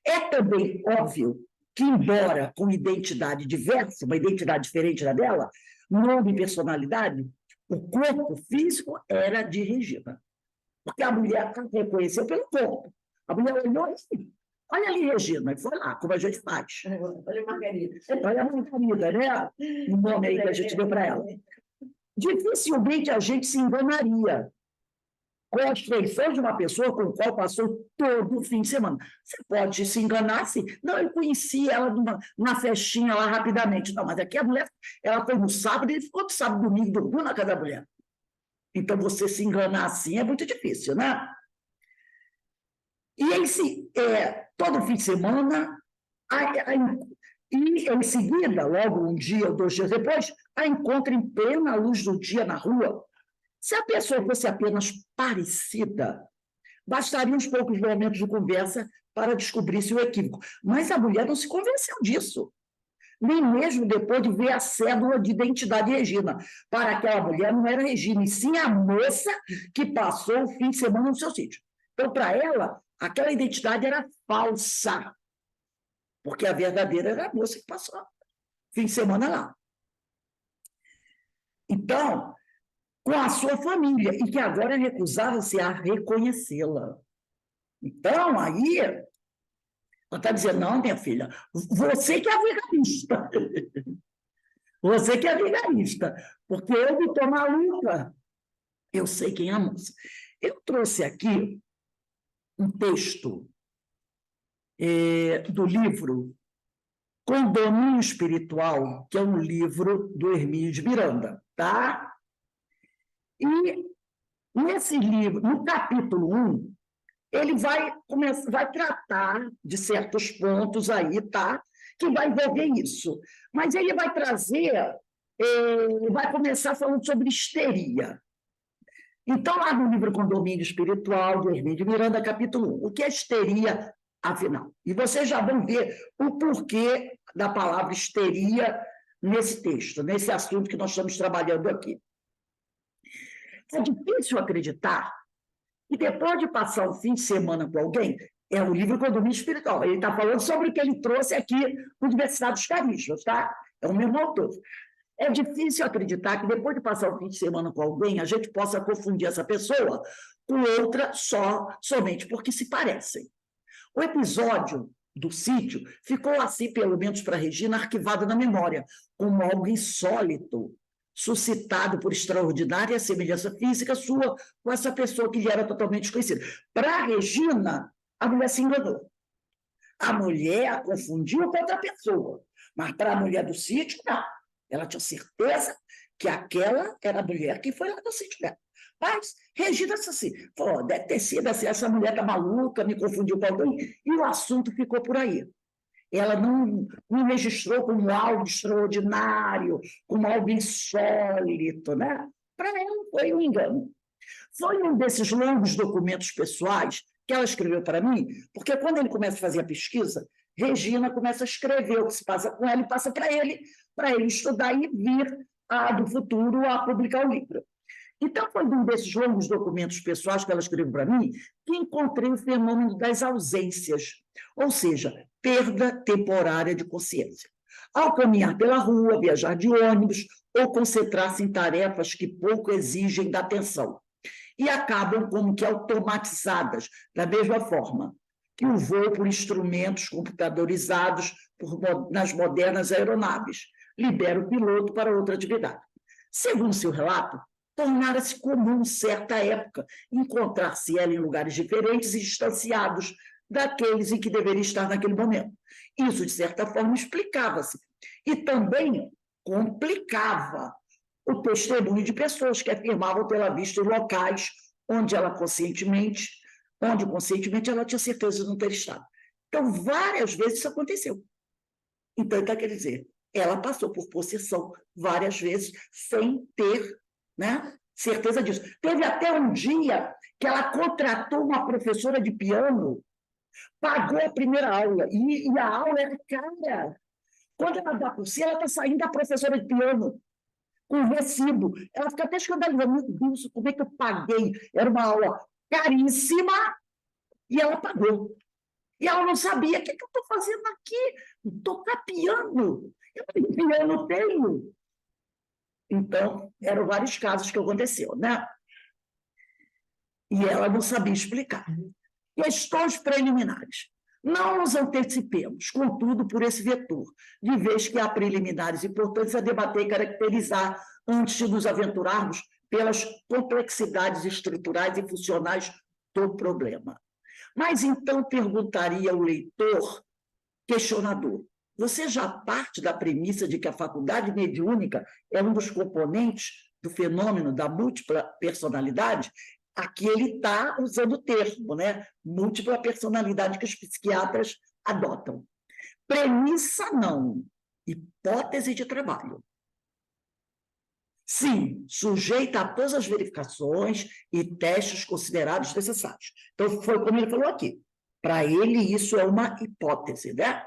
É também óbvio que, embora com identidade diversa, uma identidade diferente da dela, nome e personalidade, o corpo físico era de Regina. Porque a mulher reconheceu pelo corpo. A mulher olhou e disse, olha ali, Regina, e foi lá, como a gente faz. Olha a Margarida. Olha a Margarida, né? O nome aí que a gente deu para ela. Dificilmente a gente se enganaria com as feições de uma pessoa com a qual passou todo o fim de semana. Você pode se enganar se... Não, eu conheci ela numa festinha lá rapidamente. Não, mas aqui a mulher, ela foi no sábado e ele ficou no sábado, domingo, dormiu na casa da mulher. Então, você se enganar assim é muito difícil, né? E todo fim de semana, e em seguida, logo um dia ou 2 dias depois, a encontra em plena luz do dia na rua. Se a pessoa fosse apenas parecida, Bastariam uns poucos momentos de conversa para descobrir-se o equívoco. Mas a mulher não se convenceu disso, nem mesmo depois de ver a cédula de identidade de Regina. Para aquela mulher não era Regina, e sim a moça que passou o fim de semana no seu sítio. Então, para ela, aquela identidade era falsa, porque a verdadeira era a moça que passou o fim de semana lá. Então, com a sua família, e que agora recusava-se a reconhecê-la. Então, aí, ela está dizendo, não, minha filha, você que é vigarista. Você que é vigarista, porque eu que estou maluca. Eu sei quem é a moça. Eu trouxe aqui um texto do livro Condomínio Espiritual, que é um livro do Hermínio de Miranda, tá? E nesse livro, no capítulo 1, ele vai tratar de certos pontos aí, tá? Que vai envolver isso. Mas ele vai trazer, vai começar falando sobre histeria. Então, lá no livro Condomínio Espiritual, de Hermínio de Miranda, capítulo 1, o que é histeria, afinal? E vocês já vão ver o porquê da palavra histeria nesse texto, nesse assunto que nós estamos trabalhando aqui. É difícil acreditar que depois de passar o fim de semana com alguém, é o livro Condomínio Espiritual, ele está falando sobre o que ele trouxe aqui no Diversidade dos Carismas, tá? É o mesmo autor. É difícil acreditar que depois de passar o fim de semana com alguém, a gente possa confundir essa pessoa com outra somente porque se parecem. O episódio do sítio ficou assim, pelo menos para Regina, arquivado na memória, como algo insólito, suscitado por extraordinária semelhança física sua com essa pessoa que lhe era totalmente desconhecida. Para Regina, a mulher se enganou. A mulher a confundiu com outra pessoa, mas para a mulher do sítio, não. Ela tinha certeza que aquela era a mulher que foi lá no sítio dela. Mas Regina disse assim, pô, deve ter sido assim, essa mulher está maluca, me confundiu com alguém, e o assunto ficou por aí. Ela não registrou como algo extraordinário, como algo insólito, né? Para ela foi um engano. Foi um desses longos documentos pessoais que ela escreveu para mim, porque quando ele começa a fazer a pesquisa, Regina começa a escrever o que se passa com ela e passa para ele estudar e vir do futuro a publicar o livro. Então, foi um desses longos documentos pessoais que ela escreveu para mim que encontrei o fenômeno das ausências, ou seja, perda temporária de consciência. Ao caminhar pela rua, viajar de ônibus ou concentrar-se em tarefas que pouco exigem da atenção e acabam como que automatizadas, da mesma forma que o voo por instrumentos computadorizados nas modernas aeronaves libera o piloto para outra atividade. Segundo seu relato, tornara-se comum, certa época, encontrar-se ela em lugares diferentes e distanciados daqueles em que deveria estar naquele momento. Isso, de certa forma, explicava-se. E também complicava o testemunho de pessoas que afirmavam tê-la visto em locais onde conscientemente ela tinha certeza de não ter estado. Então, várias vezes isso aconteceu. Então, quer dizer, ela passou por possessão várias vezes sem ter, né, certeza disso. Teve até um dia que ela contratou uma professora de piano, pagou a primeira aula, e a aula era cara. Quando ela dá por si, ela está saindo da professora de piano com recibo. Ela fica até escandalizada. Meu Deus, como é que eu paguei? Era uma aula caríssima e ela pagou. E ela não sabia, o que eu estou fazendo aqui? Tocar piano. Eu nem piano tenho. Então, eram vários casos que aconteceu, né? E ela não sabia explicar. Questões preliminares. Não nos antecipemos, contudo, por esse vetor, de vez que há preliminares importantes a debater e caracterizar antes de nos aventurarmos pelas complexidades estruturais e funcionais do problema. Mas então perguntaria o leitor questionador: você já parte da premissa de que a faculdade mediúnica é um dos componentes do fenômeno da múltipla personalidade? Aqui ele está usando o termo, né? Múltipla personalidade que os psiquiatras adotam. Premissa não, hipótese de trabalho. Sim, sujeita a todas as verificações e testes considerados necessários. Então, foi como ele falou aqui. Para ele, isso é uma hipótese, né?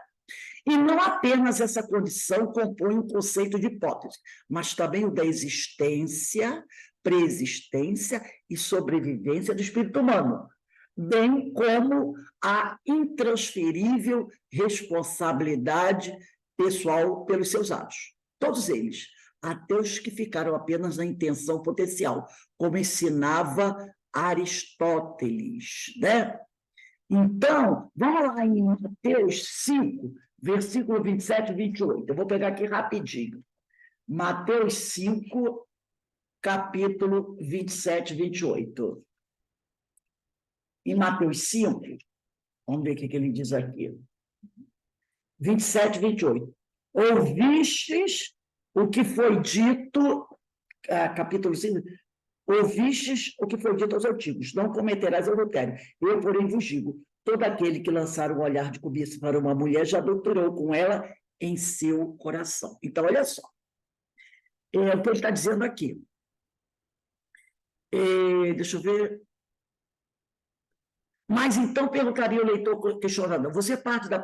E não apenas essa condição compõe o conceito de hipótese, mas também o da existência, preexistência e sobrevivência do espírito humano, bem como a intransferível responsabilidade pessoal pelos seus atos. Todos eles, até os que ficaram apenas na intenção potencial, como ensinava Aristóteles, né? Então, vamos lá em Mateus 5, versículo 27 e 28. Eu vou pegar aqui rapidinho. Mateus 5, capítulo 27 e 28. Em Mateus 5, vamos ver o que ele diz aqui. 27 e 28. Ouvistes o que foi dito, capítulo 5, ouvistes o que foi dito aos antigos, não cometerás adultério. Eu, porém, vos digo, todo aquele que lançar um olhar de cobiça para uma mulher já adulterou com ela em seu coração. Então, olha só. O que ele está dizendo aqui. Deixa eu ver. Mas então perguntaria o leitor questionador, você parte da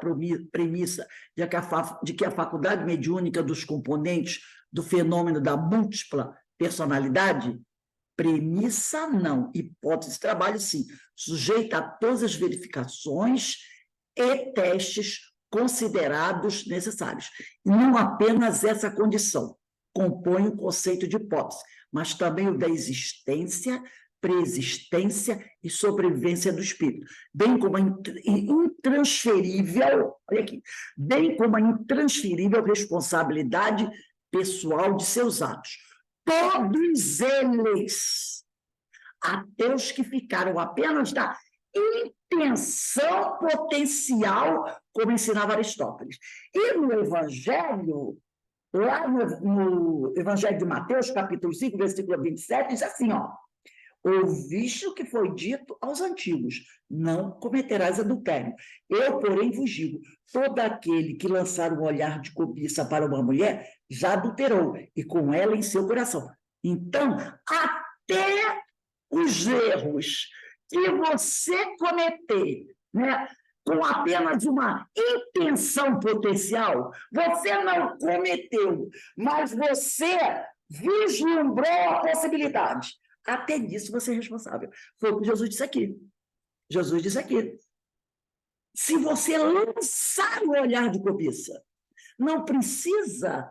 premissa de que a faculdade mediúnica dos componentes do fenômeno da múltipla personalidade? Premissa não, hipótese de trabalho sim, sujeita a todas as verificações e testes considerados necessários. E não apenas essa condição compõe o conceito de hipótese, mas também o da existência, preexistência e sobrevivência do espírito, bem como a intransferível, olha aqui, bem como a intransferível responsabilidade pessoal de seus atos. Todos eles, até os que ficaram apenas da intenção potencial, como ensinava Aristóteles. E no Evangelho, lá no Evangelho de Mateus, capítulo 5, versículo 27, diz assim, ó, ouviste o que foi dito aos antigos, não cometerás adultério. Eu, porém, vos digo, todo aquele que lançar um olhar de cobiça para uma mulher, já adulterou, e com ela em seu coração. Então, até os erros que você cometer, né, com apenas uma intenção potencial, você não cometeu, mas você vislumbrou a possibilidade. Até disso você é responsável. Foi o que Jesus disse aqui. Jesus disse aqui. Se você lançar o olhar de cobiça, não precisa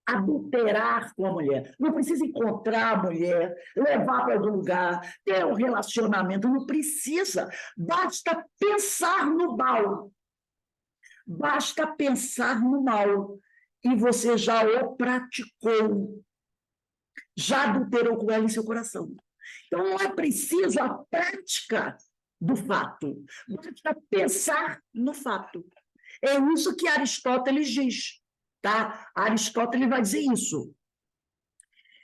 adulterar com a mulher, não precisa encontrar a mulher, levar para algum lugar, ter um relacionamento, não precisa. Basta pensar no mal. Basta pensar no mal. E você já o praticou. Já adulterou com ela em seu coração. Então, não é preciso a prática do fato, basta pensar no fato. É isso que Aristóteles diz, tá? Aristóteles vai dizer isso.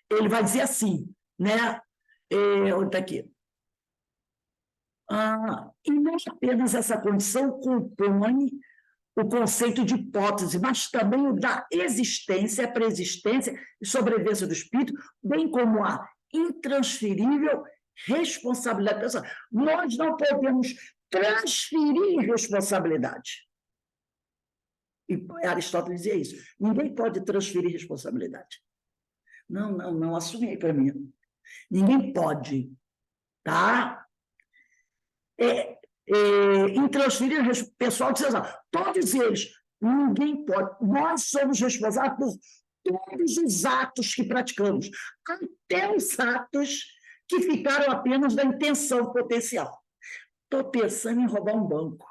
Ele vai dizer assim, né? Onde está aqui? E não apenas essa condição compõe o conceito de hipótese, mas também o da existência, preexistência e sobrevivência do espírito, bem como a intransferível responsabilidade pessoal. Nós não podemos transferir responsabilidade. E Aristóteles dizia isso. Ninguém pode transferir responsabilidade. Não, assume aí para mim. Ninguém pode, tá? Intransferir pessoal de seus atos. Todos eles, ninguém pode. Nós somos responsáveis por todos os atos que praticamos, até os atos que ficaram apenas da intenção potencial. Estou pensando em roubar um banco.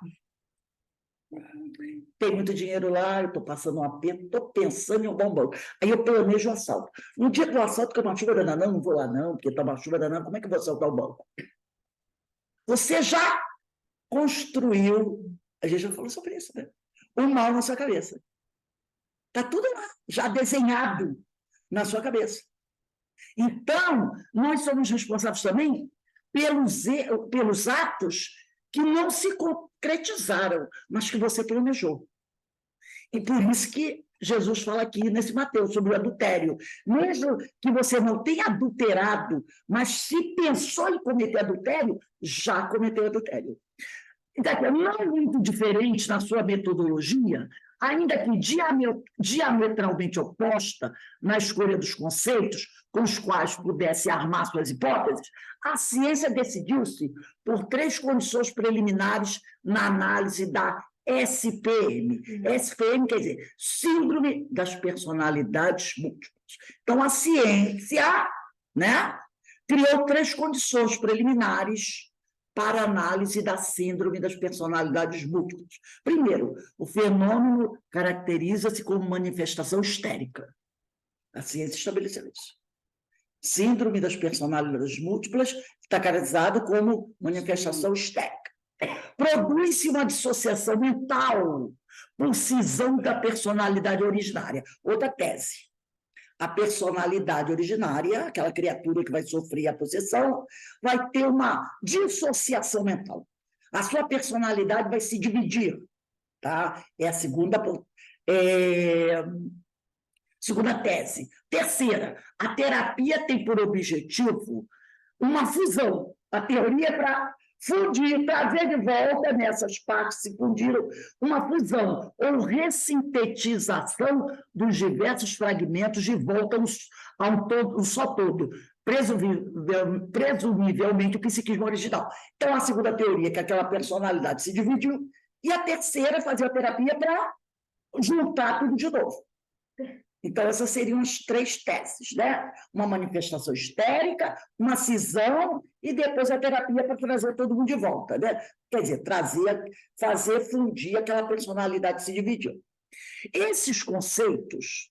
Tem muito dinheiro lá, eu estou passando um aperto, estou pensando em roubar um banco. Aí eu planejo o assalto. No dia do assalto, que é uma chuva danada, não vou lá não, porque está uma chuva danada, como é que eu vou assaltar o banco? Você já construiu, a gente já falou sobre isso, né? O mal na sua cabeça. Está tudo lá, já desenhado na sua cabeça. Então, nós somos responsáveis também pelos atos que não se concretizaram, mas que você planejou. E por isso que Jesus fala aqui nesse Mateus sobre o adultério. Mesmo que você não tenha adulterado, mas se pensou em cometer adultério, já cometeu adultério. Então, não muito diferente na sua metodologia, ainda que diametralmente oposta na escolha dos conceitos com os quais pudesse armar suas hipóteses, a ciência decidiu-se por 3 condições preliminares na análise da SPM. SPM quer dizer Síndrome das Personalidades Múltiplas. Então, a ciência, né, criou 3 condições preliminares para análise da síndrome das personalidades múltiplas. Primeiro, o fenômeno caracteriza-se como manifestação histérica. A ciência estabeleceu isso. Síndrome das personalidades múltiplas está caracterizado como manifestação histérica. Produz-se uma dissociação mental por cisão da personalidade originária. Outra tese. A personalidade originária, aquela criatura que vai sofrer a possessão, vai ter uma dissociação mental. A sua personalidade vai se dividir. Tá? É a segunda tese. Terceira, a terapia tem por objetivo uma fusão. A teoria é para fundir, trazer de volta nessas partes que se fundiram, uma fusão ou ressintetização dos diversos fragmentos de volta a um só todo, presumivelmente o psiquismo original. Então, a segunda teoria, que aquela personalidade se dividiu, e a terceira, fazer a terapia para juntar tudo de novo. Então, essas seriam as 3 teses, né? Uma manifestação histérica, uma cisão e depois a terapia para trazer todo mundo de volta, né? Quer dizer, fazer fundir aquela personalidade que se dividiu. Esses conceitos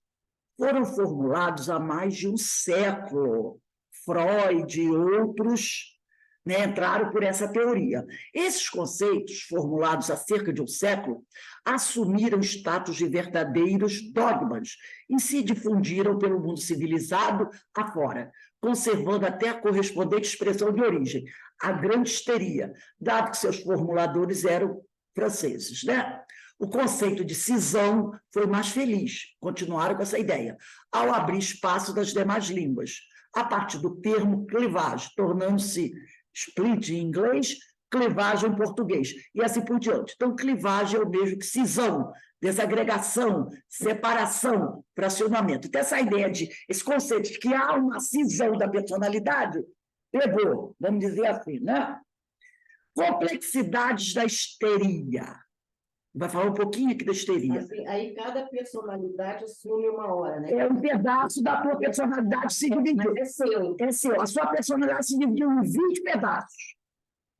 foram formulados há mais de um século. Freud e outros, né, entraram por essa teoria. Esses conceitos, formulados há cerca de um século, assumiram status de verdadeiros dogmas e se difundiram pelo mundo civilizado afora, conservando até a correspondente expressão de origem, a grande histeria, dado que seus formuladores eram franceses, né? O conceito de cisão foi mais feliz, continuaram com essa ideia, ao abrir espaço das demais línguas, a partir do termo clivagem, tornando-se split em inglês, clivagem em português, e assim por diante. Então, clivagem é o mesmo que cisão, desagregação, separação, fracionamento. Então, essa ideia esse conceito de que há uma cisão da personalidade, pegou, vamos dizer assim, né? Complexidades da histeria. Vai falar um pouquinho aqui da histeria. Assim, aí cada personalidade assume uma hora, né? É um pedaço da tua personalidade se dividiu. Mas é seu. É seu. A sua personalidade se dividiu em 20 pedaços.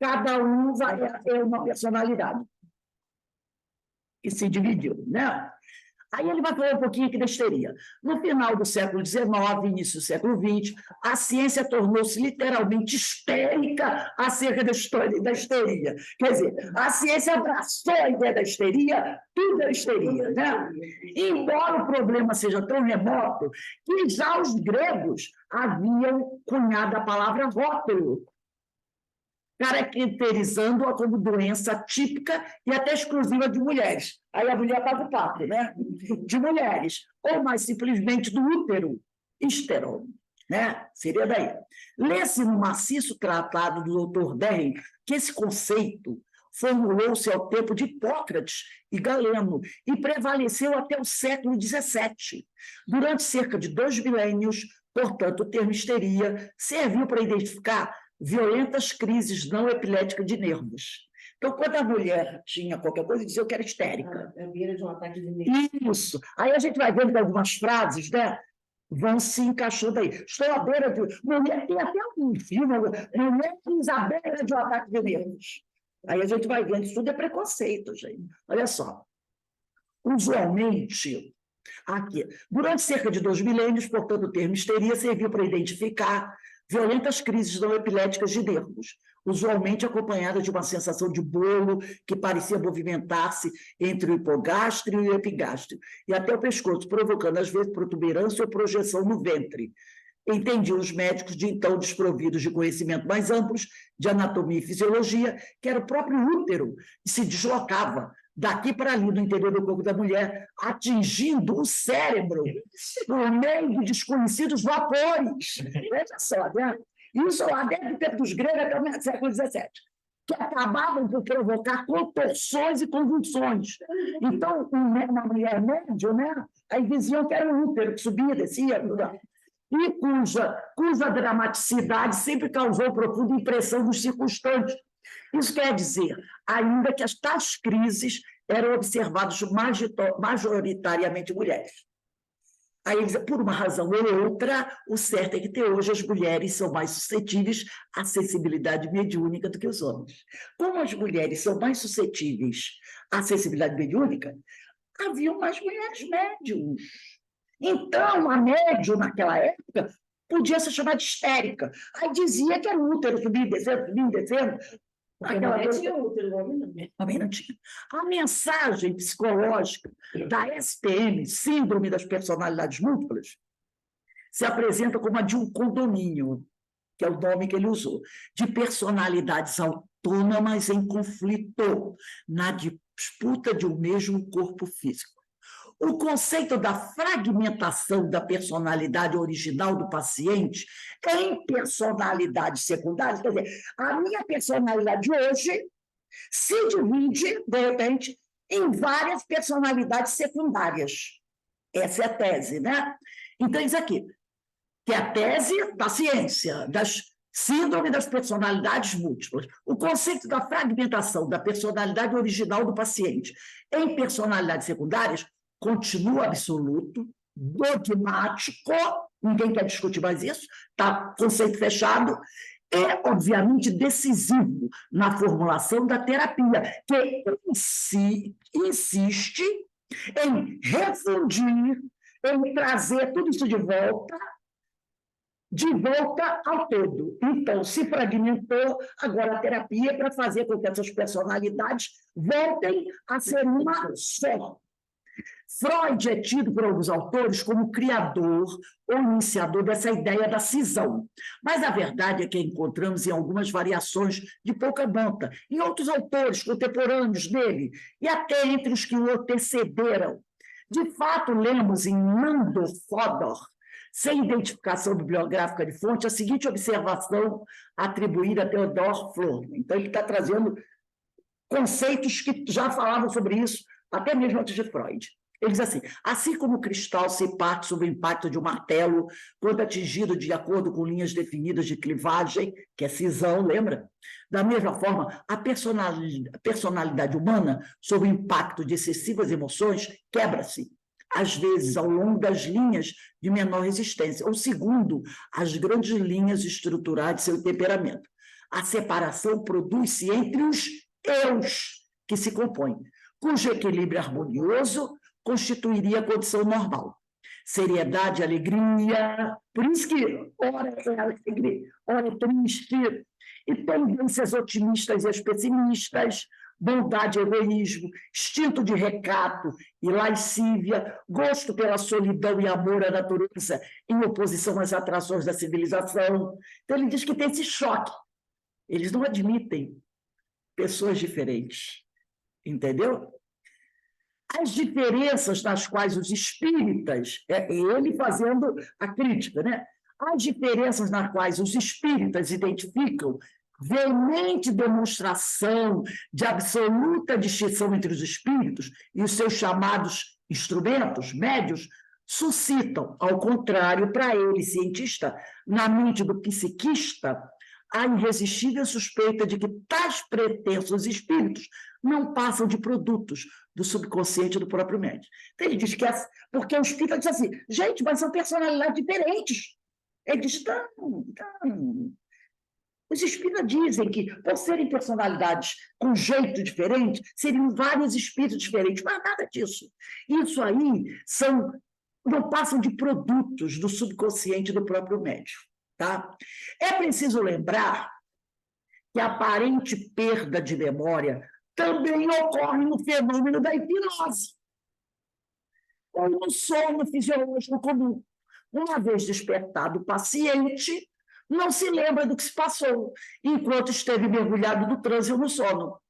Cada um vai ter uma personalidade que se dividiu, né? Aí ele vai falar um pouquinho aqui da histeria. No final do século XIX, início do século XX, a ciência tornou-se literalmente histérica acerca da histeria. Quer dizer, a ciência abraçou a ideia da histeria, tudo é histeria, né? Embora o problema seja tão remoto que já os gregos haviam cunhado a palavra rótulo, caracterizando-a como doença típica e até exclusiva de mulheres. Aí a mulher paga o papo, né? De mulheres. Ou mais simplesmente do útero, histero, né? Seria daí. Lê-se no maciço tratado do Dr. Derry que esse conceito formulou-se ao tempo de Hipócrates e Galeno e prevaleceu até o século XVII. Durante cerca de 2 milênios, portanto, o termo histeria serviu para identificar violentas crises não epiléticas de nervos. Então, quando a mulher tinha qualquer coisa, dizia que era histérica. À beira de um ataque de nervos. Isso. Aí a gente vai vendo que algumas frases, né, vão se encaixando aí. Estou à beira de... Mulher, tem até um filme, mulher à beira de um ataque de nervos. Aí a gente vai vendo, isso tudo é preconceito, gente. Olha só. Usualmente, aqui, durante cerca de 2 milênios, portanto, o termo histeria serviu para identificar violentas crises não epiléticas de nervos, usualmente acompanhadas de uma sensação de bolo que parecia movimentar-se entre o hipogástrio e o epigástrio, e até o pescoço, provocando, às vezes, protuberância ou projeção no ventre. Entendiam os médicos, de então desprovidos de conhecimento mais amplos de anatomia e fisiologia, que era o próprio útero que se deslocava, daqui para ali, no interior do corpo da mulher, atingindo o cérebro por meio de desconhecidos vapores. Veja só, né? Isso lá desde o tempo dos gregos até o século XVII, que acabavam por provocar contorções e convulsões. Então, uma mulher médium, né? Aí diziam que era um útero que subia, descia, e cuja dramaticidade sempre causou profunda impressão dos circunstantes. Isso quer dizer, ainda que as tais crises eram observadas majoritariamente mulheres. Aí, por uma razão ou outra, o certo é que até hoje as mulheres são mais suscetíveis à sensibilidade mediúnica do que os homens. Como as mulheres são mais suscetíveis à sensibilidade mediúnica, haviam mais mulheres médiums. Então, a médium, naquela época, podia ser chamada histérica. Aí dizia que era o útero subindo e descendo. Aquela coisa... tinha útero, também não tinha. A mensagem psicológica da SPM, Síndrome das Personalidades Múltiplas, se apresenta como a de um condomínio, que é o nome que ele usou, de personalidades autônomas em conflito, na disputa de um mesmo corpo físico. O conceito da fragmentação da personalidade original do paciente em personalidades secundárias, quer dizer, a minha personalidade hoje se divide, de repente, em várias personalidades secundárias. Essa é a tese, né? Então, isso aqui, que é a tese da ciência, das síndrome das personalidades múltiplas. O conceito da fragmentação da personalidade original do paciente em personalidades secundárias continua absoluto, dogmático, ninguém quer discutir mais isso, está conceito fechado, é, obviamente, decisivo na formulação da terapia, que insiste em refundir, em trazer tudo isso de volta ao todo. Então, se fragmentou, agora a terapia é para fazer com que essas personalidades voltem a ser uma só. Freud é tido por alguns autores como criador ou iniciador dessa ideia da cisão. Mas a verdade é que encontramos em algumas variações de pouca monta, em outros autores contemporâneos dele, e até entre os que o antecederam. De fato, lemos em Nando Fodor, sem identificação bibliográfica de fonte, a seguinte observação atribuída a Theodor Florman. Então, ele está trazendo conceitos que já falavam sobre isso, até mesmo antes de Freud. Ele diz assim como o cristal se parte sob o impacto de um martelo, quando atingido de acordo com linhas definidas de clivagem, que é cisão, lembra? Da mesma forma, a personalidade humana, sob o impacto de excessivas emoções, quebra-se, às vezes ao longo das linhas de menor resistência, ou segundo as grandes linhas estruturais de seu temperamento. A separação produz-se entre os eus que se compõem, cujo equilíbrio harmonioso constituiria a condição normal. Seriedade, alegria, por isso que ora é alegre, ora é triste, e tendências otimistas e as pessimistas, bondade e egoísmo, instinto de recato e lascívia, gosto pela solidão e amor à natureza em oposição às atrações da civilização. Então, ele diz que tem esse choque. Eles não admitem pessoas diferentes, entendeu? As diferenças nas quais os espíritas, ele fazendo a crítica, né? As diferenças nas quais os espíritas identificam veemente demonstração de absoluta distinção entre os espíritos e os seus chamados instrumentos, médios, suscitam, ao contrário, para ele, cientista, na mente do psiquista, a irresistível suspeita de que tais pretensos espíritos não passam de produtos do subconsciente do próprio médium. Então, ele diz que porque o espírito diz assim, gente, mas são personalidades diferentes. Ele diz, não. Os espíritas dizem que, por serem personalidades com jeito diferente, seriam vários espíritos diferentes, mas nada disso. Isso aí não passam de produtos do subconsciente do próprio médium. Tá? É preciso lembrar que a aparente perda de memória também ocorre no fenômeno da hipnose, ou no sono fisiológico comum. Uma vez despertado o paciente, não se lembra do que se passou, enquanto esteve mergulhado no transe ou no sono.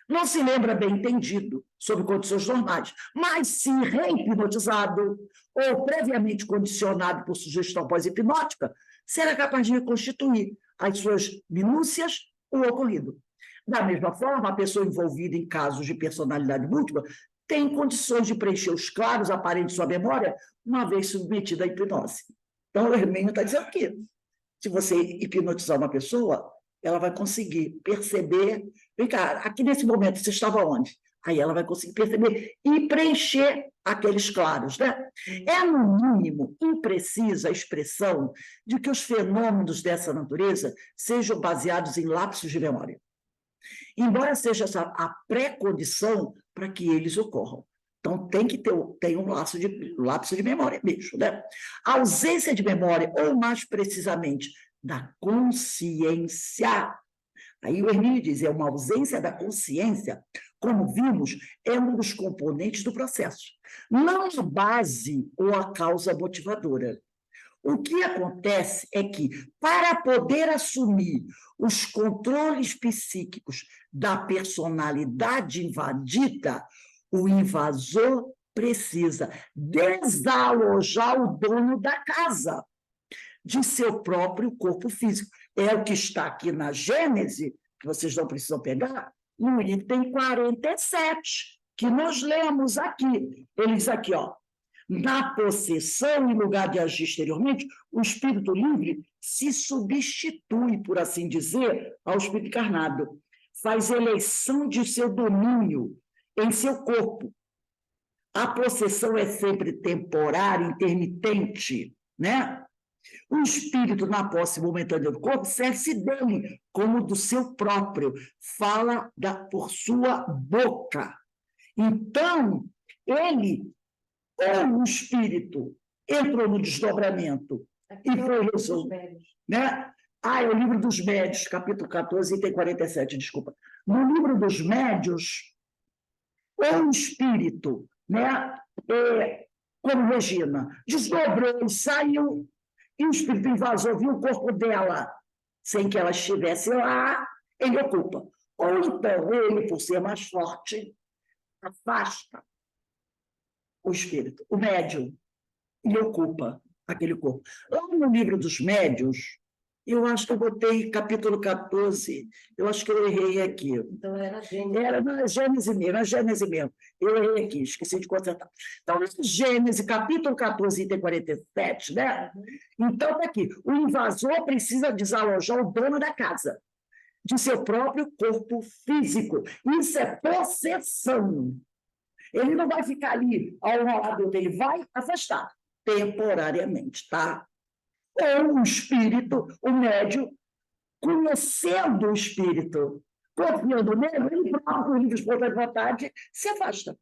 Não se lembra bem entendido, sob condições normais, mas se rehipnotizado ou previamente condicionado por sugestão pós-hipnótica, será capaz de reconstituir as suas minúcias o ocorrido. Da mesma forma, a pessoa envolvida em casos de personalidade múltipla tem condições de preencher os claros aparentes de sua memória uma vez submetida à hipnose. Então, o Hermínio está dizendo que, se você hipnotizar uma pessoa, ela vai conseguir perceber. Vem cá, aqui nesse momento você estava onde? Aí ela vai conseguir perceber e preencher aqueles claros, né? É, no mínimo, imprecisa a expressão de que os fenômenos dessa natureza sejam baseados em lapsos de memória, embora seja essa a pré-condição para que eles ocorram. Então, tem que ter um lapso de memória mesmo, né? A ausência de memória, ou mais precisamente, da consciência. Aí o Hermínio diz, é uma ausência da consciência, como vimos, é um dos componentes do processo. Não a base ou a causa motivadora. O que acontece é que, para poder assumir os controles psíquicos da personalidade invadida, o invasor precisa desalojar o dono da casa de seu próprio corpo físico. É o que está aqui na Gênese, que vocês não precisam pegar, no item 47, que nós lemos aqui. Ele diz aqui, ó, na possessão, em lugar de agir exteriormente, o espírito livre se substitui, por assim dizer, ao espírito encarnado. Faz eleição de seu domínio em seu corpo. A possessão é sempre temporária, intermitente, né? O espírito, na posse momentânea do corpo, serve-se dele como do seu próprio, fala por sua boca. Então, ele, ou o espírito, entrou no desdobramento e foi resolvido. Né? É o livro dos médios, capítulo 14, item 47, desculpa. No livro dos médios, o espírito, né, como Regina, desdobrou, saiu, e o espírito invasor viu o corpo dela sem que ela estivesse lá, ele ocupa. Ou então, ele, por ser mais forte, afasta o espírito, o médium, e ocupa aquele corpo. Lá no livro dos médios, eu acho que eu botei capítulo 14, eu acho que eu errei aqui. Então, era Gênesis. Era na Gênese mesmo. Eu errei aqui, esqueci de consertar. Então, na Gênese, capítulo 14, item 47, né? Então, está aqui. O invasor precisa desalojar o dono da casa de seu próprio corpo físico. Isso é possessão. Ele não vai ficar ali ao lado dele, vai afastar temporariamente, tá? Ou o espírito, o médium, conhecendo o espírito, confiando nele, ele próprio, livre de espontânea vontade, se afasta.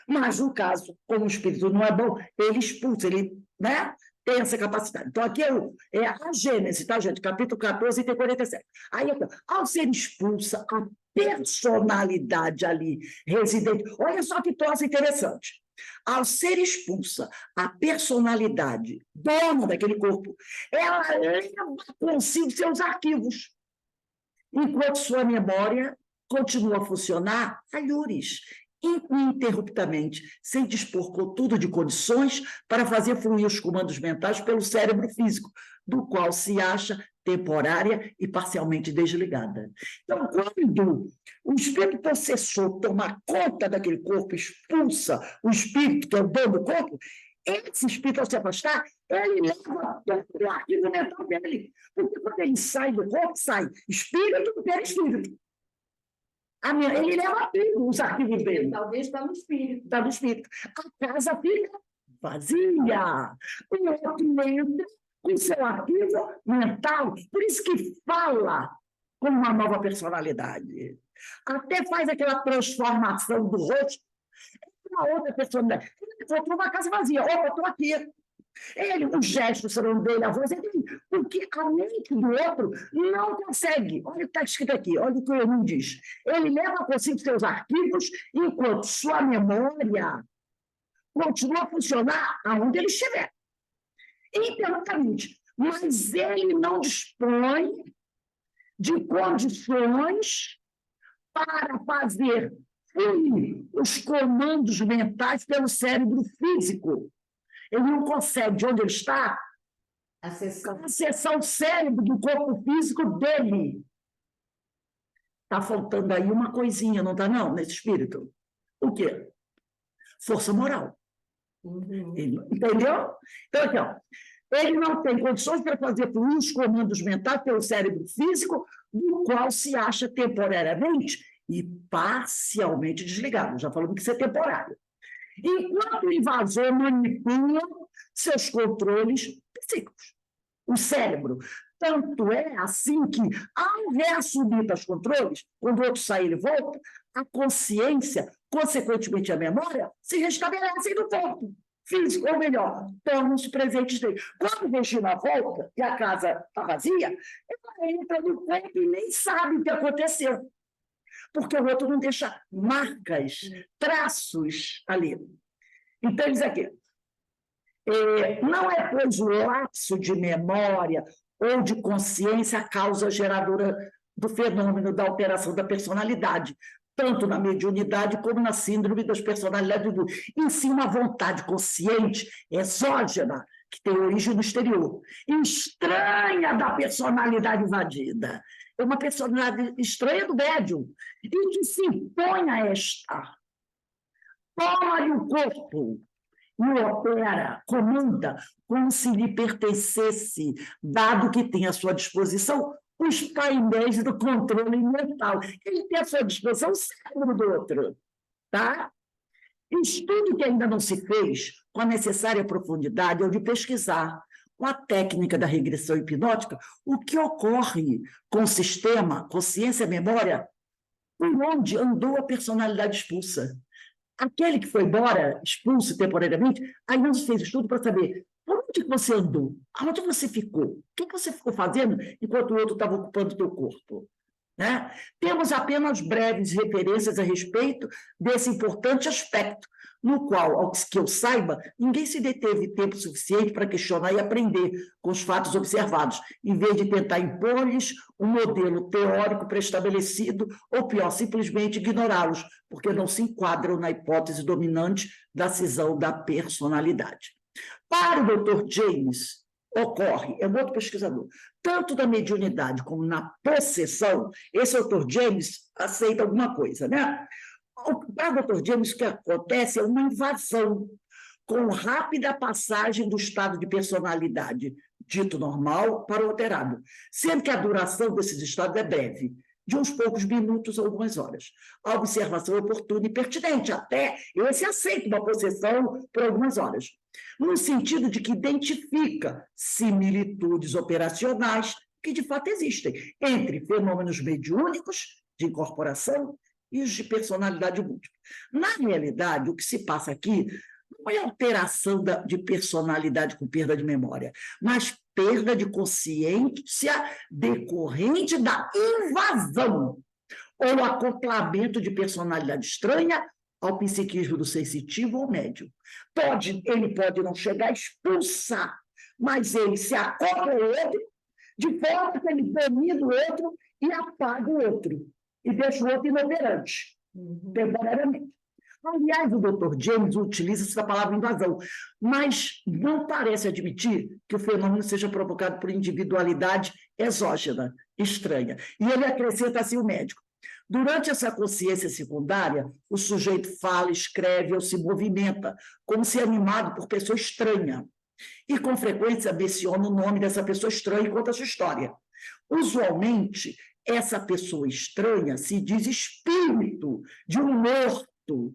Mas, no caso, como o espírito não é bom, ele expulsa, ele, né, tem essa capacidade. Então, aqui é a Gênese, tá, gente? Capítulo 14, item 47. Aí, então, ao ser expulsa a personalidade ali residente, olha só que troço interessante. Ao ser expulsa a personalidade dona daquele corpo, ela leva consigo seus arquivos, enquanto sua memória continua a funcionar a lures, ininterruptamente, sem dispor, contudo, de condições para fazer fluir os comandos mentais pelo cérebro físico, do qual se acha temporária e parcialmente desligada. Então, quando o espírito possessor toma conta daquele corpo, expulsa o espírito, que é o dono do corpo, esse espírito, ao se afastar, ele leva todo o arquivo mental dele. Porque quando ele sai do corpo, sai espírito e perispírito. Ele leva tudo, os arquivos dele. Talvez está no espírito. Está no espírito. A casa fica vazia. O outro entra com seu arquivo mental. Por isso que fala com uma nova personalidade. Até faz aquela transformação do rosto em uma outra personalidade. Ele encontrou uma casa vazia. Opa, estou aqui. Os gestos serão dele, a voz, porque a mente do outro não consegue. Olha o que está escrito aqui, olha o que o Hermínio diz. Ele leva consigo seus arquivos, enquanto sua memória continua a funcionar aonde ele estiver. Imperfeitamente. Mas ele não dispõe de condições para fazer os comandos mentais pelo cérebro físico. Ele não consegue, de onde ele está, acessar o cérebro do corpo físico dele. Está faltando aí uma coisinha, não está não, nesse espírito? O quê? Força moral. Entendeu? Então, aqui, ó, ele não tem condições para fazer fluir os comandos mentais pelo cérebro físico, do qual se acha temporariamente e parcialmente desligado. Já falamos que isso é temporário. Enquanto o invasor manipula seus controles psíquicos. O cérebro. Tanto é assim que, ao reassumir os controles, quando o outro sai, ele volta, a consciência, consequentemente a memória, se restabelecem no corpo físico, ou melhor, tornam-se presentes dele. Quando Regina volta e a casa está vazia, ela entra no corpo e nem sabe o que aconteceu, porque o outro não deixa marcas, traços ali. Então, diz aqui, não é, pois, o lapso de memória ou de consciência a causa geradora do fenômeno da alteração da personalidade, tanto na mediunidade como na síndrome das personalidades do em si uma vontade consciente, exógena, que tem origem no exterior, estranha da personalidade invadida. É uma personalidade estranha do médium, e que se impõe a esta. Toma-lhe o corpo, e opera, comanda, como se lhe pertencesse, dado que tem à sua disposição os painéis do controle mental. Ele tem à sua disposição o cérebro do outro. Tá? Estudo que ainda não se fez com a necessária profundidade é o de pesquisar, com a técnica da regressão hipnótica, o que ocorre com o sistema consciência-memória por onde andou a personalidade expulsa. Aquele que foi embora, expulso temporariamente, aí não se fez estudo para saber por onde você andou, aonde você ficou, o que você ficou fazendo enquanto o outro estava ocupando o teu corpo. Né? Temos apenas breves referências a respeito desse importante aspecto, no qual, ao que eu saiba, ninguém se deteve tempo suficiente para questionar e aprender com os fatos observados, em vez de tentar impor-lhes um modelo teórico pré-estabelecido, ou pior, simplesmente ignorá-los, porque não se enquadram na hipótese dominante da cisão da personalidade. Para o Dr. James, ocorre, é um outro pesquisador, tanto na mediunidade como na possessão, esse Dr. James aceita alguma coisa, né? Para o Dr. James, o que acontece é uma invasão, com rápida passagem do estado de personalidade dito normal para o alterado, sendo que a duração desses estados é breve, de uns poucos minutos ou algumas horas. A observação é oportuna e pertinente, até esse aceita uma possessão por algumas horas, no sentido de que identifica similitudes operacionais que de fato existem entre fenômenos mediúnicos de incorporação e os de personalidade múltipla. Na realidade, o que se passa aqui não é alteração de personalidade com perda de memória, mas perda de consciência decorrente da invasão ou acoplamento de personalidade estranha ao psiquismo do sensitivo ou médium. Ele pode não chegar a expulsar, mas ele se acopla ao outro de forma que ele domina o outro e apaga o outro, e deixa o outro inoperante, temporariamente. Aliás, o Dr. James utiliza essa palavra invasão, mas não parece admitir que o fenômeno seja provocado por individualidade exógena, estranha. E ele acrescenta assim o médico. Durante essa consciência secundária, o sujeito fala, escreve ou se movimenta, como se animado por pessoa estranha. E, com frequência, menciona o nome dessa pessoa estranha e conta a sua história. Usualmente, essa pessoa estranha se diz espírito de um morto,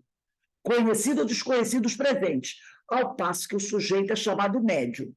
conhecido ou desconhecido dos presentes, ao passo que o sujeito é chamado médium.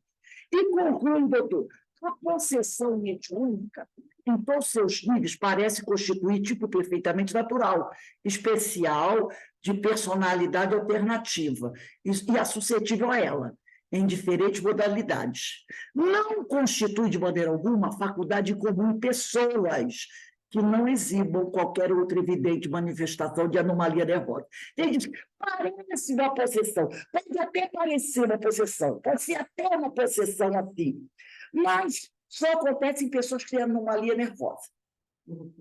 E conclui, doutor, a possessão mediúnica, em todos seus níveis, parece constituir tipo perfeitamente natural, especial de personalidade alternativa e suscetível a ela, em diferentes modalidades. Não constitui, de maneira alguma, faculdade comum em pessoas que não exibam qualquer outra evidente manifestação de anomalia nervosa. Ele diz, parece uma possessão, pode até parecer uma possessão, pode ser até uma possessão assim, mas só acontece em pessoas que têm anomalia nervosa,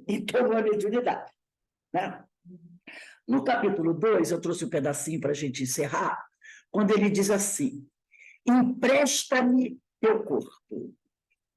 em toda a mediunidade. né? No capítulo 2, eu trouxe um pedacinho para a gente encerrar, quando ele diz assim: empresta-me teu corpo.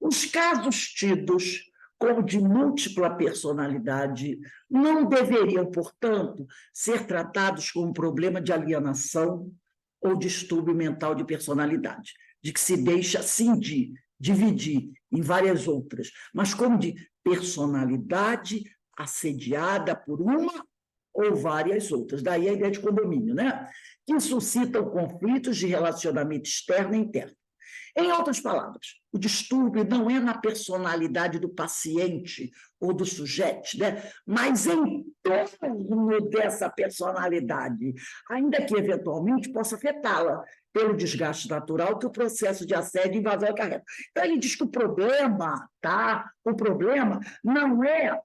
Os casos tidos como de múltipla personalidade não deveriam, portanto, ser tratados como um problema de alienação ou distúrbio mental de personalidade, de que se deixa cindir, dividir em várias outras, mas como de personalidade assediada por uma ou várias outras. Daí a ideia de condomínio, né? Que suscitam conflitos de relacionamento externo e interno. Em outras palavras, o distúrbio não é na personalidade do paciente ou do sujeito, né? Mas em torno dessa personalidade, ainda que eventualmente possa afetá-la pelo desgaste natural que o processo de assédio e invasão acarreta. Então, ele diz que o problema, tá? O problema não é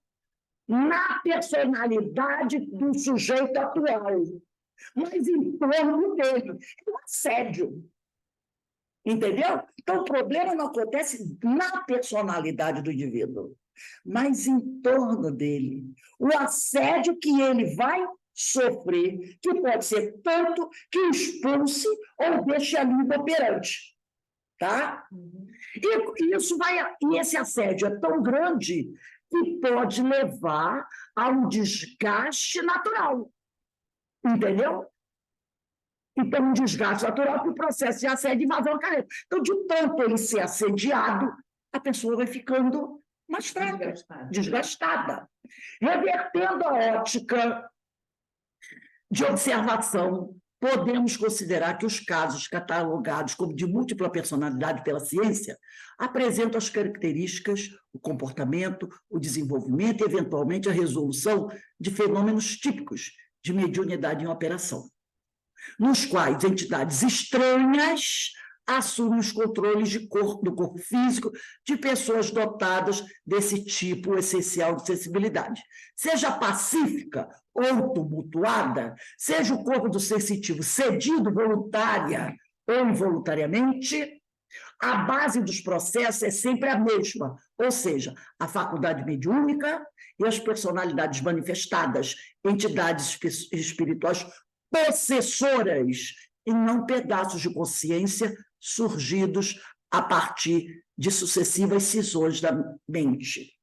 na personalidade do sujeito atual, mas em torno dele. É um assédio. Entendeu? Então, o problema não acontece na personalidade do indivíduo, mas em torno dele. O assédio que ele vai sofrer, que pode ser tanto que o expulse ou deixe ali inoperante. Tá? E esse assédio é tão grande que pode levar a um desgaste natural. Entendeu? Então, um desgaste natural que o processo de assédio e invasão acarreta. Então, de tanto ele ser assediado, a pessoa vai ficando mais fraca, desgastada. Revertendo a ótica de observação, podemos considerar que os casos catalogados como de múltipla personalidade pela ciência apresentam as características, o comportamento, o desenvolvimento e, eventualmente, a resolução de fenômenos típicos de mediunidade em operação, nos quais entidades estranhas assumem os controles do corpo físico de pessoas dotadas desse tipo essencial de sensibilidade. Seja pacífica ou tumultuada, seja o corpo do sensitivo cedido voluntária ou involuntariamente, a base dos processos é sempre a mesma, ou seja, a faculdade mediúnica e as personalidades manifestadas, entidades espirituais possessoras e não pedaços de consciência surgidos a partir de sucessivas cisões da mente.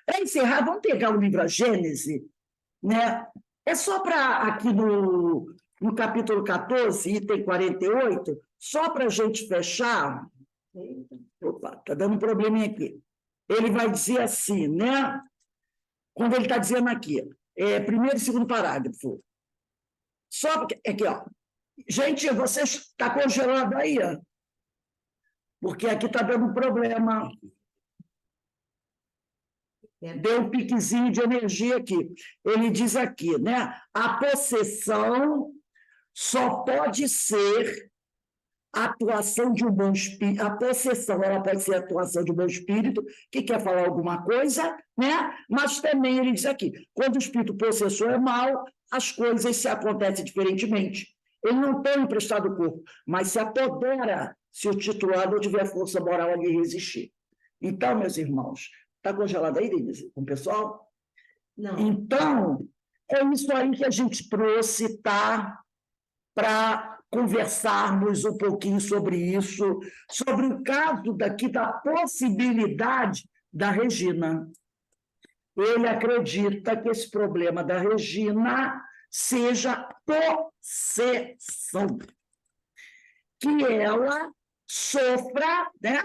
Para encerrar, vamos pegar o livro A Gênese, né? É só para aqui no capítulo 14, item 48, só para a gente fechar. Opa, está dando um probleminha aqui. Ele vai dizer assim, né? Quando ele está dizendo aqui, primeiro e segundo parágrafo. Só porque, aqui, ó. Gente, você está congelado aí, ó. Porque aqui está dando um problema. Deu um piquezinho de energia aqui. Ele diz aqui, né? A possessão só pode ser a atuação de um bom espírito. A possessão ela pode ser a atuação de um bom espírito que quer falar alguma coisa, né? Mas também ele diz aqui, quando o espírito possessor é mau, as coisas se acontecem diferentemente. Ele não tem emprestado o corpo, mas se apodera se o titular não tiver força moral a lhe resistir. Então, meus irmãos, está congelado aí, Denise, com o pessoal? Não. Então, é isso aí que a gente trouxe, tá? Para conversarmos um pouquinho sobre isso, sobre o caso daqui da possibilidade da Regina. Ele acredita que esse problema da Regina seja possessão, que ela sofra, né,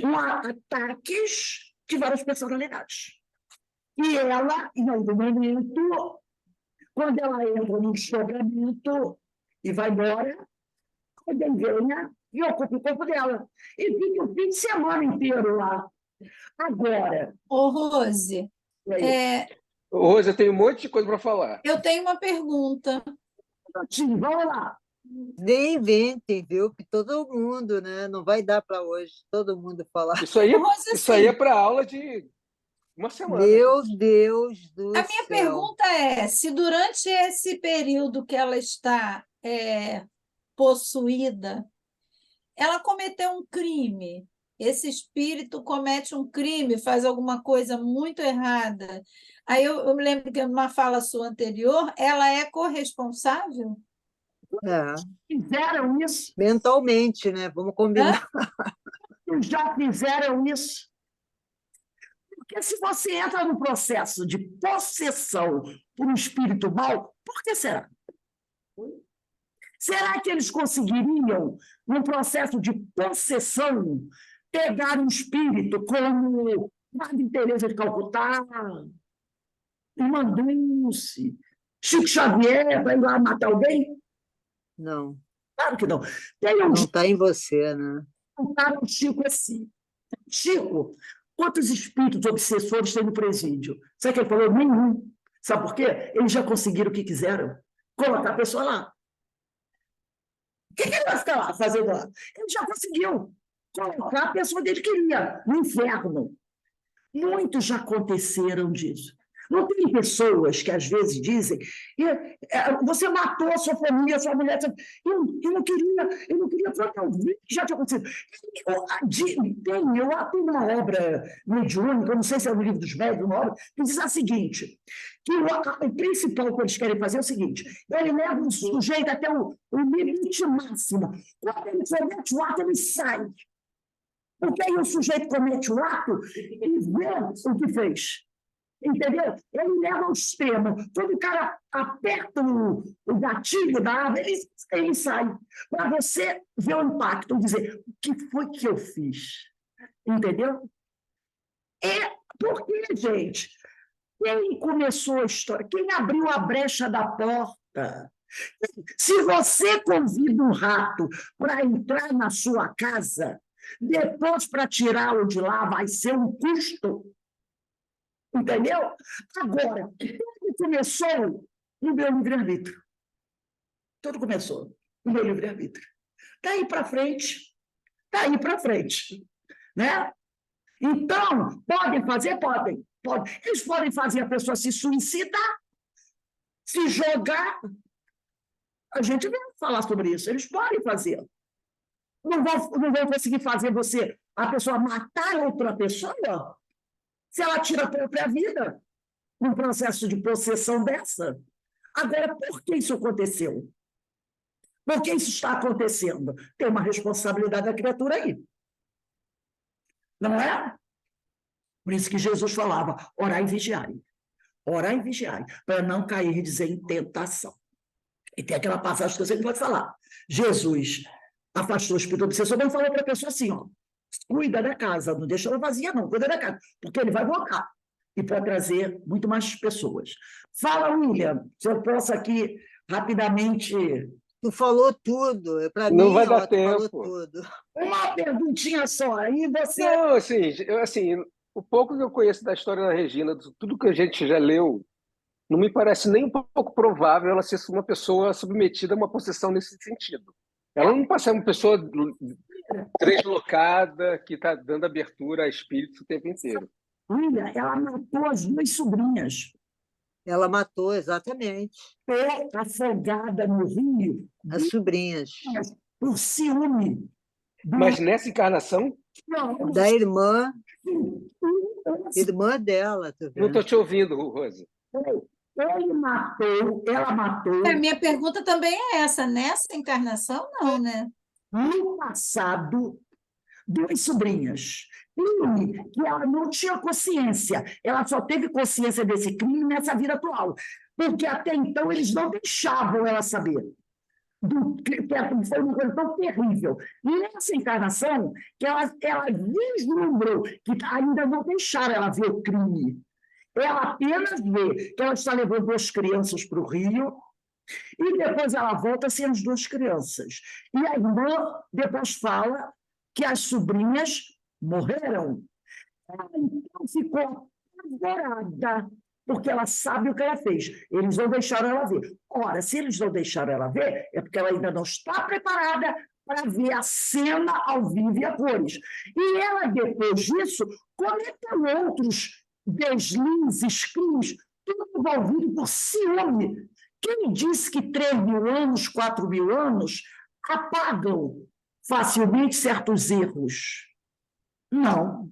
com ataques de várias personalidades. E ela, em algum momento, quando ela entra num desdobramento e vai embora, alguém venha e ocupa o corpo dela. E fica o fim de semana inteiro lá. Agora. Ô, Rose, Rose, eu tenho um monte de coisa para falar. eu tenho uma pergunta. Vamos lá. Nem inventem, viu? Que todo mundo, né? Não vai dar para hoje todo mundo falar. Isso aí, Rose, isso aí é para aula de uma semana. Meu Deus do A minha céu. pergunta é: se durante esse período que ela está possuída, ela cometeu um crime, esse espírito comete um crime, faz alguma coisa muito errada. Aí eu me lembro que numa fala sua anterior, ela é corresponsável? É, Fizeram isso? mentalmente, né? Vamos combinar. Já fizeram isso? Porque se você entra no processo de possessão por um espírito mau, por que será? Será que eles conseguiriam, num processo de possessão, pegar um espírito como Madre Teresa de Calcutá, Irmã Dulce, Chico Xavier, vai lá matar alguém? Não, Claro que não. Tem um não está em você, né? cara, o Chico assim. Chico, quantos espíritos obsessores tem no presídio? Sabe o que ele falou? Nenhum. Sabe por quê? Eles já conseguiram o que quiseram. Colocar a pessoa lá. O que ele vai ficar lá fazendo lá? Ele já conseguiu colocar a pessoa onde ele queria, no inferno. Muitos já aconteceram disso. Não tem pessoas que às vezes dizem: você matou a sua família, a sua mulher. Eu não queria falar, eu vi que já tinha acontecido. Eu tenho uma obra mediúnica, eu não sei se é no Livro dos Médiuns, uma obra, que diz a seguinte: que o principal que eles querem fazer é o seguinte: ele leva o sujeito até o limite máximo. Quando ele comete o ato, ele sai. Porque aí o sujeito comete o ato e vê o que fez. Entendeu? Ele leva ao extremo. Quando o cara aperta o gatilho da árvore, ele sai. Para você ver o impacto, dizer, o que foi que eu fiz? Entendeu? Porque, gente, quem começou a história? Quem abriu a brecha da porta? Se você convida um rato para entrar na sua casa, depois para tirá-lo de lá vai ser um custo. Entendeu? Agora, tudo começou no meu livre-arbítrio. Tudo começou no meu livre-arbítrio. Daí para frente, daí para frente. Né? Então, podem fazer? Podem. Eles podem fazer a pessoa se suicidar, se jogar. A gente vai falar sobre isso. Eles podem fazer. Não vão conseguir fazer a pessoa matar outra pessoa se ela tira a própria vida num processo de possessão dessa. Agora, por que isso aconteceu? Por que isso está acontecendo? Tem uma responsabilidade da criatura aí. Não é? Por isso que Jesus falava, orai e vigiai. Orai e vigiai, para não cair em tentação. E tem aquela passagem que eu sempre vou falar. Jesus afastou o espírito obsessor, mas falou para a pessoa assim, ó, cuida da casa, não deixa ela vazia não, cuida da casa, porque ele vai voltar e pode trazer muito mais pessoas. Fala, William, se eu posso aqui rapidamente... Tu falou tudo. Para Não mim, vai dar tu falou tempo. tudo. Uma perguntinha só, aí você... Não, assim, o pouco que eu conheço da história da Regina, tudo que a gente já leu, não me parece nem um pouco provável ela ser uma pessoa submetida a uma possessão nesse sentido. Ela não pode ser uma pessoa deslocada que está dando abertura a espíritos o tempo inteiro. William, ela matou as duas sobrinhas. Ela matou, exatamente, Afogada no rio, as sobrinhas. por ciúme. Mas nessa encarnação, Não, Da irmã dela, tu não vê. estou te ouvindo, Rose. ela matou, A minha pergunta também é essa, nessa encarnação, não, né? no passado, duas sobrinhas. Crime que ela não tinha consciência. Ela só teve consciência desse crime nessa vida atual. Porque até então eles não deixavam ela saber. Foi uma coisa tão terrível. Nessa encarnação, que ela vislumbrou que ainda não deixaram ela ver o crime. Ela apenas vê que ela está levando duas crianças para o Rio e depois ela volta sem as duas crianças. E a irmã depois fala que as sobrinhas morreram. Ela então ficou apavorada, porque ela sabe o que ela fez. Eles não deixaram ela ver. Ora, se eles não deixaram ela ver, é porque ela ainda não está preparada para ver a cena ao vivo e a cores. E ela, depois disso, cometeu outros deslizes, crimes, tudo envolvido por ciúme. Quem disse que 3.000 anos, 4.000 anos apagam facilmente certos erros? Não.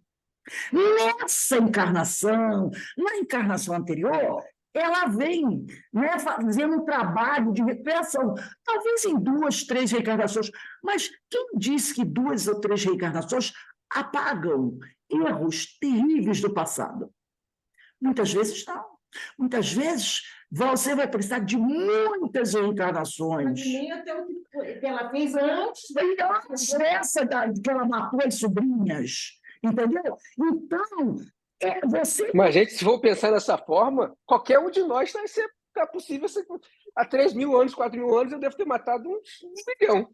Nessa encarnação, na encarnação anterior, ela vem, né, fazendo um trabalho de recuperação, talvez em 2, 3 reencarnações, mas quem disse que 2 ou 3 reencarnações apagam erros terríveis do passado? Muitas vezes não. Muitas vezes você vai precisar de muitas reencarnações. Nem até o que ela fez antes. Antes dessa que ela matou as sobrinhas, entendeu? Então, você. Mas, gente, se for pensar dessa forma, qualquer um de nós vai ser possível. Há 3.000 anos, 4.000 anos, eu devo ter matado uns 1 milhão.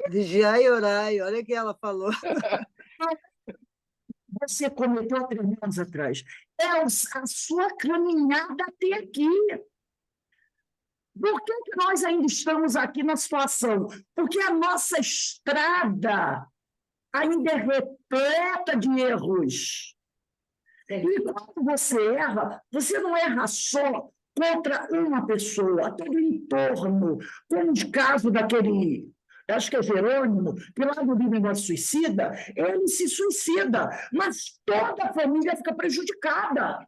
Vigiai e orai, olha o que ela falou. Você cometeu há 3 anos atrás. É a sua caminhada até aqui. Por que nós ainda estamos aqui na situação? Porque a nossa estrada ainda é repleta de erros. E quando você erra, você não erra só contra uma pessoa, todo o entorno, como o caso daquele, acho que é Jerônimo, que lá no livro Negócio Suicida, ele se suicida, mas toda a família fica prejudicada.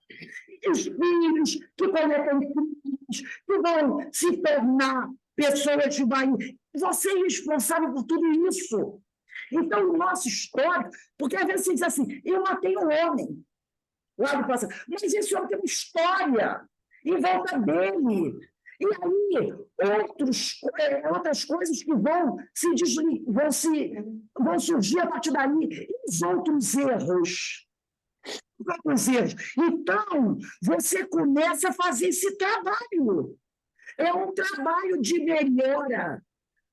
E os filhos que cometem crimes, que vão se tornar pessoas de bem. Você é responsável por tudo isso. Então, o nosso histórico, porque às vezes você diz assim, eu matei um homem lá no passado, mas esse homem tem uma história em volta dele. E aí, outras coisas que vão surgir a partir daí, e os outros erros. Então, você começa a fazer esse trabalho. É um trabalho de melhora.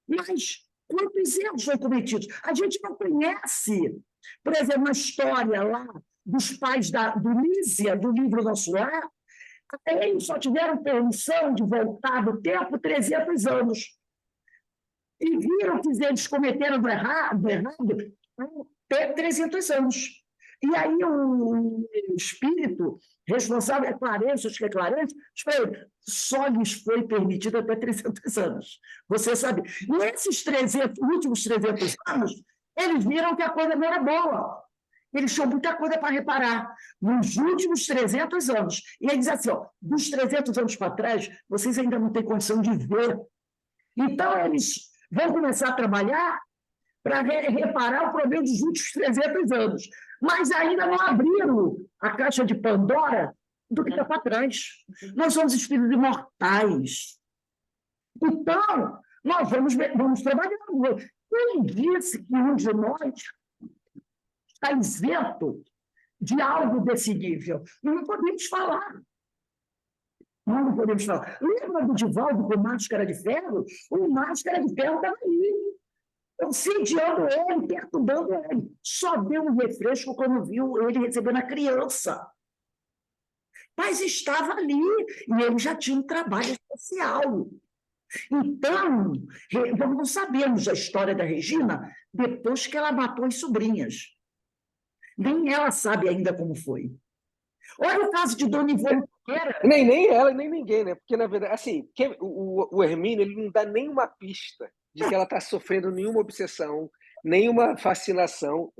Mas quantos erros foram cometidos? A gente não conhece, por exemplo, uma história lá dos pais do Lísia, do livro Nosso Lar, eles só tiveram permissão de voltar do tempo 300 anos. E viram que eles cometeram do errado até 300 anos. E aí o espírito responsável, é Clarence, acho que é Clarence, só lhes foi permitido até 300 anos. Você sabe, nesses últimos 300 anos, eles viram que a coisa não era boa. Eles tinham muita coisa para reparar nos últimos 300 anos. E ele diz assim, dos 300 anos para trás, vocês ainda não têm condição de ver. Então, eles vão começar a trabalhar para reparar o problema dos últimos 300 anos. Mas ainda não abriram a caixa de Pandora do que está para trás. Nós somos espíritos imortais. Então, nós vamos trabalhando. Quem disse que um de nós está isento de algo desse nível? Não podemos falar. Não podemos falar. Lembra do Divaldo com Máscara de Ferro? O Máscara de Ferro estava ali. Sediando ele, perturbando ele. Só deu um refresco quando viu ele recebendo a criança. Mas estava ali, e ele já tinha um trabalho especial. Então, nós não sabemos a história da Regina depois que ela matou as sobrinhas. Nem ela sabe ainda como foi. Olha o caso de Dona Ivone Pereira. Nem ela, nem ninguém, né? Porque, na verdade, assim, o Hermínio ele não dá nenhuma pista de que ela está sofrendo nenhuma obsessão, nenhuma fascinação.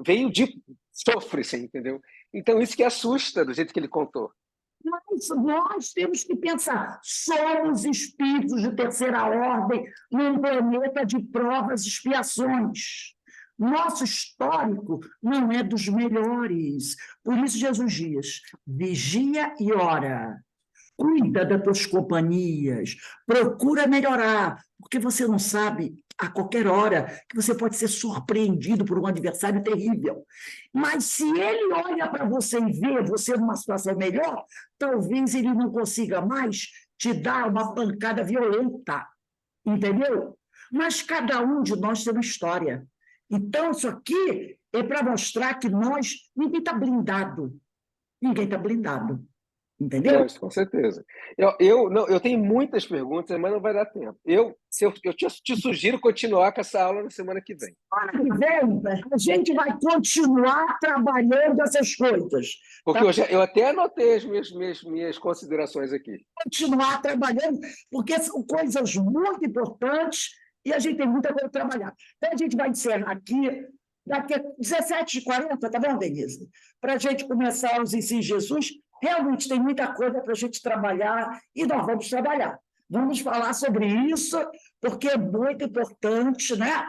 Sofre-se, entendeu? Então, isso que assusta do jeito que ele contou. Mas nós temos que pensar, somos espíritos de terceira ordem num planeta de provas e expiações. Nosso histórico não é dos melhores. Por isso, Jesus diz, vigia e ora. Cuida das tuas companhias, procura melhorar, porque você não sabe a qualquer hora que você pode ser surpreendido por um adversário terrível. Mas se ele olha para você e vê você numa situação melhor, talvez ele não consiga mais te dar uma pancada violenta, entendeu? Mas cada um de nós tem uma história. Então, isso aqui é para mostrar que ninguém está blindado. Ninguém está blindado. Entendeu? Isso, com certeza. Eu tenho muitas perguntas, mas não vai dar tempo. Eu te sugiro continuar com essa aula na semana que vem. Semana que vem, a gente vai continuar trabalhando essas coisas. Porque eu até anotei as minhas considerações aqui. Continuar trabalhando, porque são coisas muito importantes e a gente tem muita coisa para trabalhar. Então, a gente vai encerrar aqui daqui a 17h40, tá bom, Denise? Para a gente começar os ensinos de Jesus, realmente tem muita coisa para a gente trabalhar e nós vamos trabalhar. Vamos falar sobre isso, porque é muito importante, né?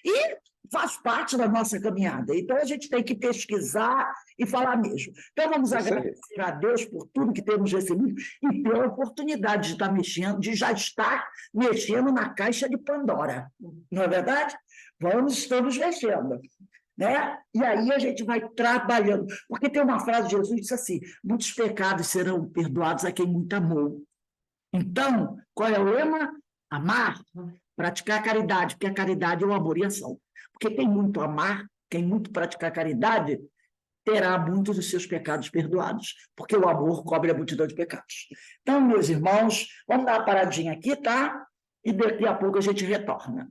E faz parte da nossa caminhada. Então, a gente tem que pesquisar e falar mesmo. Então, vamos Isso aí. agradecer a Deus por tudo que temos recebido e pela oportunidade de estar mexendo, de já estar mexendo na caixa de Pandora. Não é verdade? Estamos mexendo. Né? E aí a gente vai trabalhando. Porque tem uma frase de Jesus que diz assim: muitos pecados serão perdoados a quem muito amou. Então, qual é o lema? Amar, praticar a caridade, porque a caridade é o amor e a ação. Porque quem muito amar, quem muito praticar caridade, terá muitos dos seus pecados perdoados, porque o amor cobre a multidão de pecados. Então, meus irmãos, vamos dar uma paradinha aqui, tá? E daqui a pouco a gente retorna.